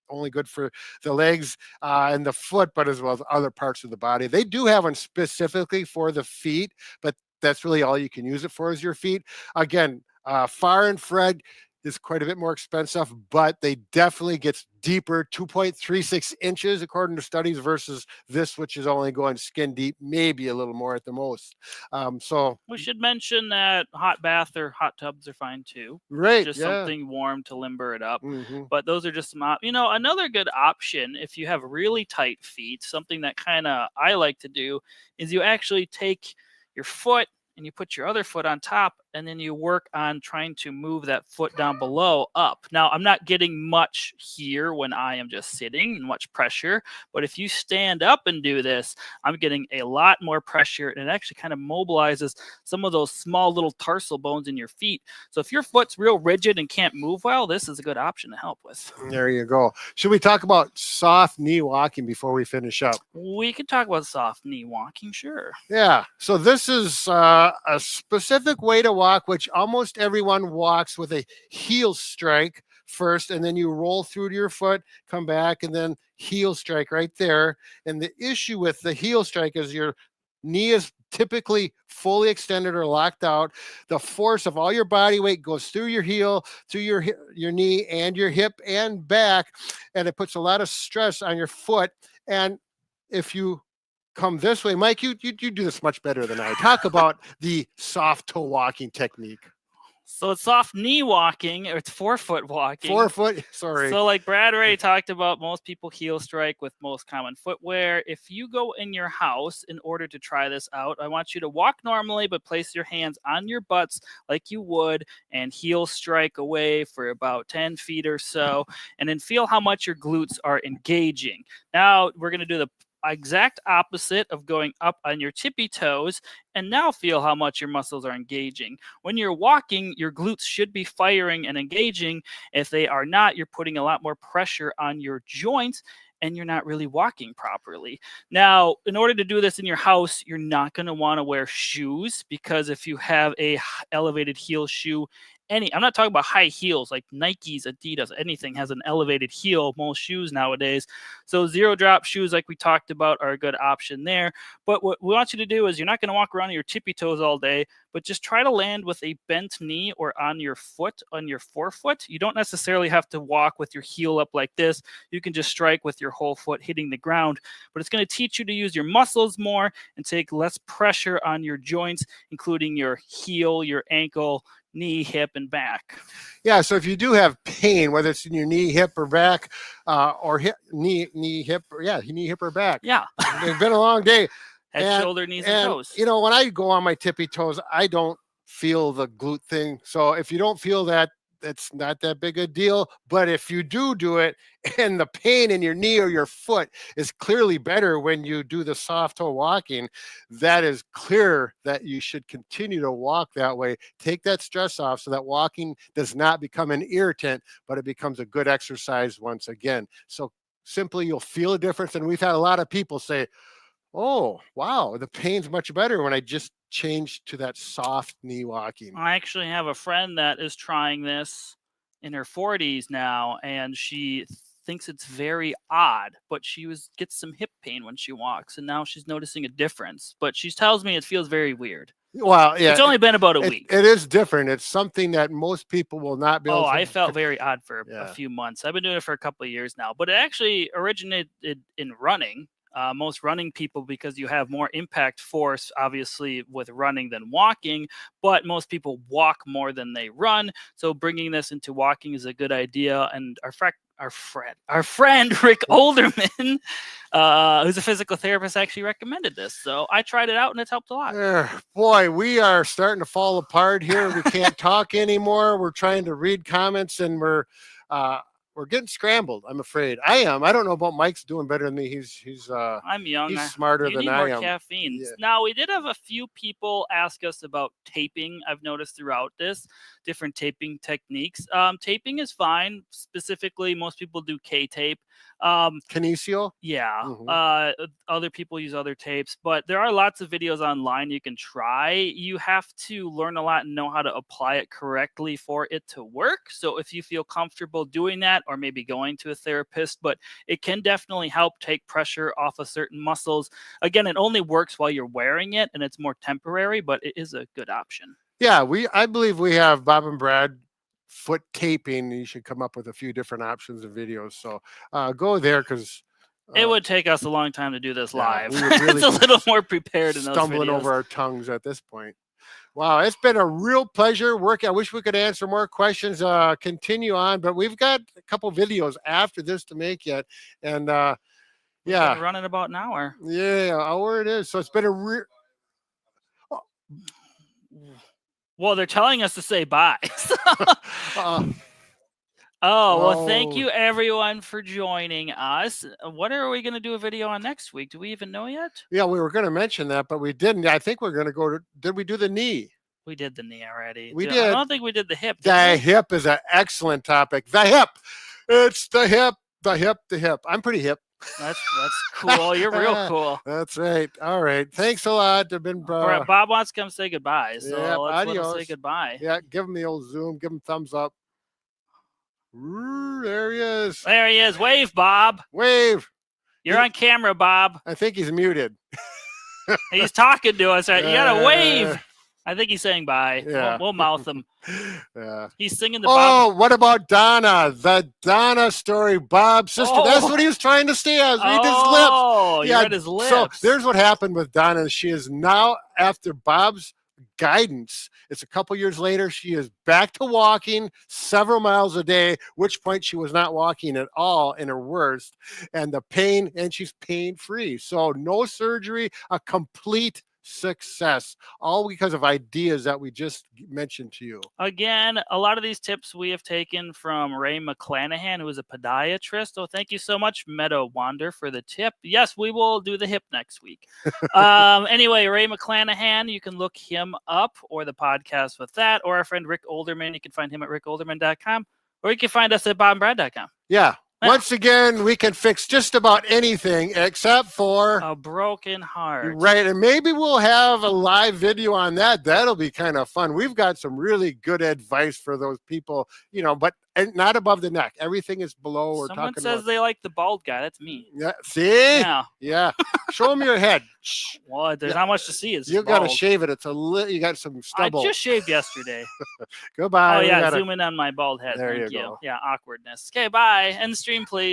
Speaker 1: only good for the legs and the foot, but as well as other parts of the body. They do have one specifically for the feet, but that's really all you can use it for, is your feet. Again, far infrared is quite a bit more expensive, but they definitely gets deeper, 2.36 inches according to studies, versus this, which is only going skin deep, maybe a little more at the most. So
Speaker 2: we should mention that hot bath or hot tubs are fine too.
Speaker 1: Right,
Speaker 2: just something warm to limber it up. But those are just some another good option if you have really tight feet. Something that kind of I like to do is you actually take your foot and you put your other foot on top, and then you work on trying to move that foot down below up. Now, I'm not getting much here when I am just sitting and much pressure, but if you stand up and do this, I'm getting a lot more pressure, and it actually kind of mobilizes some of those small little tarsal bones in your feet. So if your foot's real rigid and can't move well, this is a good option to help with.
Speaker 1: There you go. Should we talk about soft knee walking before we finish up?
Speaker 2: We could talk about soft knee walking, sure.
Speaker 1: Yeah. So this is a specific way to walk, which almost everyone walks with a heel strike first, and then you roll through to your foot, come back, and then heel strike right there. And the issue with the heel strike is your knee is typically fully extended or locked out. The force of all your body weight goes through your heel, through your knee and your hip and back, and it puts a lot of stress on your foot. And if you come this way, Mike, you do this much better than I. Talk about the soft toe walking technique.
Speaker 2: So it's soft knee walking, or it's forefoot walking.
Speaker 1: 4 foot. Sorry.
Speaker 2: So like Brad already talked about, most people heel strike with most common footwear. If you go in your house in order to try this out, I want you to walk normally, but place your hands on your butts like you would and heel strike away for about 10 feet or so, and then feel how much your glutes are engaging. Now we're going to do the exact opposite of going up on your tippy toes, and now feel how much your muscles are engaging. When you're walking, your glutes should be firing and engaging. If they are not, you're putting a lot more pressure on your joints and you're not really walking properly. Now, in order to do this in your house, you're not going to want to wear shoes, because if you have a elevated heel shoe, I'm not talking about high heels like Nikes, Adidas, anything has an elevated heel, most shoes nowadays. So zero drop shoes, like we talked about, are a good option there. But what we want you to do is, you're not going to walk around on your tippy toes all day, but just try to land with a bent knee or on your foot, on your forefoot. You don't necessarily have to walk with your heel up like this. You can just strike with your whole foot hitting the ground, but it's going to teach you to use your muscles more and take less pressure on your joints, including your heel, your ankle, knee, hip, and back.
Speaker 1: Yeah, so if you do have pain, whether it's in your knee, hip, or back, or knee, hip, or back.
Speaker 2: Yeah.
Speaker 1: It's been a long day.
Speaker 2: Head, shoulder, knees, and toes.
Speaker 1: You know, when I go on my tippy toes, I don't feel the glute thing. So if you don't feel that, it's not that big a deal. But if you do it, and the pain in your knee or your foot is clearly better when you do the soft toe walking, that is clear that you should continue to walk that way. Take that stress off so that walking does not become an irritant, but it becomes a good exercise once again. So simply, you'll feel a difference. And we've had a lot of people say, oh, wow, the pain's much better when I just changed to that soft knee walking.
Speaker 2: I actually have a friend that is trying this in her 40s now, and she thinks it's very odd, but she gets some hip pain when she walks, and now she's noticing a difference. But she tells me it feels very weird.
Speaker 1: Well, yeah,
Speaker 2: it's only been about a week.
Speaker 1: It is different. It's something that most people will not be able to.
Speaker 2: I felt very odd for a few months. I've been doing it for a couple of years now, but it actually originated in running. Most running people, because you have more impact force, obviously, with running than walking, but most people walk more than they run. So bringing this into walking is a good idea. And our friend Rick Olderman, who's a physical therapist, actually recommended this. So I tried it out and it's helped a lot.
Speaker 1: Boy, we are starting to fall apart here. We can't talk anymore. We're trying to read comments, and we're getting scrambled, I'm afraid. I am. I don't know about Mike's doing better than me. He's
Speaker 2: I'm young.
Speaker 1: He's smarter than I am.
Speaker 2: You need more caffeine.
Speaker 1: Yeah.
Speaker 2: Now, we did have a few people ask us about taping. I've noticed throughout this, different taping techniques. Taping is fine. Specifically, most people do K-tape.
Speaker 1: Kinesio?
Speaker 2: Yeah.
Speaker 1: Mm-hmm.
Speaker 2: Other people use other tapes, but there are lots of videos online you can try. You have to learn a lot and know how to apply it correctly for it to work. So if you feel comfortable doing that, or maybe going to a therapist, but it can definitely help take pressure off of certain muscles. Again, it only works while you're wearing it, and it's more temporary, but it is a good option.
Speaker 1: Yeah, I believe we have Bob and Brad foot taping. You should come up with a few different options of videos. So go there, because
Speaker 2: it would take us a long time to do this live.
Speaker 1: Really
Speaker 2: it's a little more prepared in those
Speaker 1: stumbling
Speaker 2: videos.
Speaker 1: over our tongues at this point. Wow, it's been a real pleasure working. I wish we could answer more questions, continue on, but we've got a couple videos after this to make yet. And
Speaker 2: we're running about an hour.
Speaker 1: Yeah, hour it is. So it's been a real.
Speaker 2: Well, they're telling us to say bye. Well, thank you everyone for joining us. What are we going to do a video on next week? Do we even know yet?
Speaker 1: Yeah, we were going to mention that, but we didn't. I think we're going to go to, did we do the knee?
Speaker 2: We did the knee already.
Speaker 1: We did.
Speaker 2: I don't think we did the hip.
Speaker 1: The hip is an excellent topic. The hip. It's the hip, the hip, the hip. I'm pretty hip.
Speaker 2: That's cool. You're real cool.
Speaker 1: That's right. All right. Thanks a lot.
Speaker 2: Bob wants to come say goodbye. So let's let him say goodbye.
Speaker 1: Yeah, give him the old zoom. Give him thumbs up. There he is.
Speaker 2: There he is. Wave, Bob.
Speaker 1: Wave.
Speaker 2: You're on camera, Bob.
Speaker 1: I think he's muted.
Speaker 2: He's talking to us. Right? You gotta wave. I think he's saying bye.
Speaker 1: Yeah.
Speaker 2: We'll mouth him.
Speaker 1: Yeah.
Speaker 2: He's singing the Bob.
Speaker 1: What about Donna? The Donna story, Bob's sister. That's what he was trying to say. I was reading his lips.
Speaker 2: You read his lips.
Speaker 1: So there's what happened with Donna. She is now, after Bob's guidance. It's a couple years later. She is back to walking several miles a day, which point she was not walking at all in her worst. And the pain, and she's pain free. So no surgery, a complete success, all because of ideas that we just mentioned to you.
Speaker 2: Again, a lot of these tips we have taken from Ray McClanahan, who is a podiatrist. So thank you so much, Meadow Wander, for the tip. Yes, we will do the hip next week. Anyway, Ray McClanahan, you can look him up, or the podcast with that, or our friend Rick Olderman. You can find him at rickolderman.com, or you can find us at bobandbrad.com.
Speaker 1: Yeah. Once again, we can fix just about anything except for
Speaker 2: a broken heart.
Speaker 1: Right. And maybe we'll have a live video on that. That'll be kind of fun. We've got some really good advice for those people, but not above the neck. Everything is below. We're
Speaker 2: Someone
Speaker 1: talking
Speaker 2: says
Speaker 1: about.
Speaker 2: they like the bald guy. That's me.
Speaker 1: Yeah. See?
Speaker 2: Yeah.
Speaker 1: Yeah. Show them your head.
Speaker 2: Well, there's not much to see. It's
Speaker 1: you got to shave it. It's you got some stubble.
Speaker 2: I just shaved yesterday.
Speaker 1: Goodbye.
Speaker 2: Oh, yeah. Zoom in on my bald head.
Speaker 1: There
Speaker 2: Thank
Speaker 1: you
Speaker 2: you.
Speaker 1: go.
Speaker 2: Yeah. Awkwardness. Okay. Bye. End stream, please.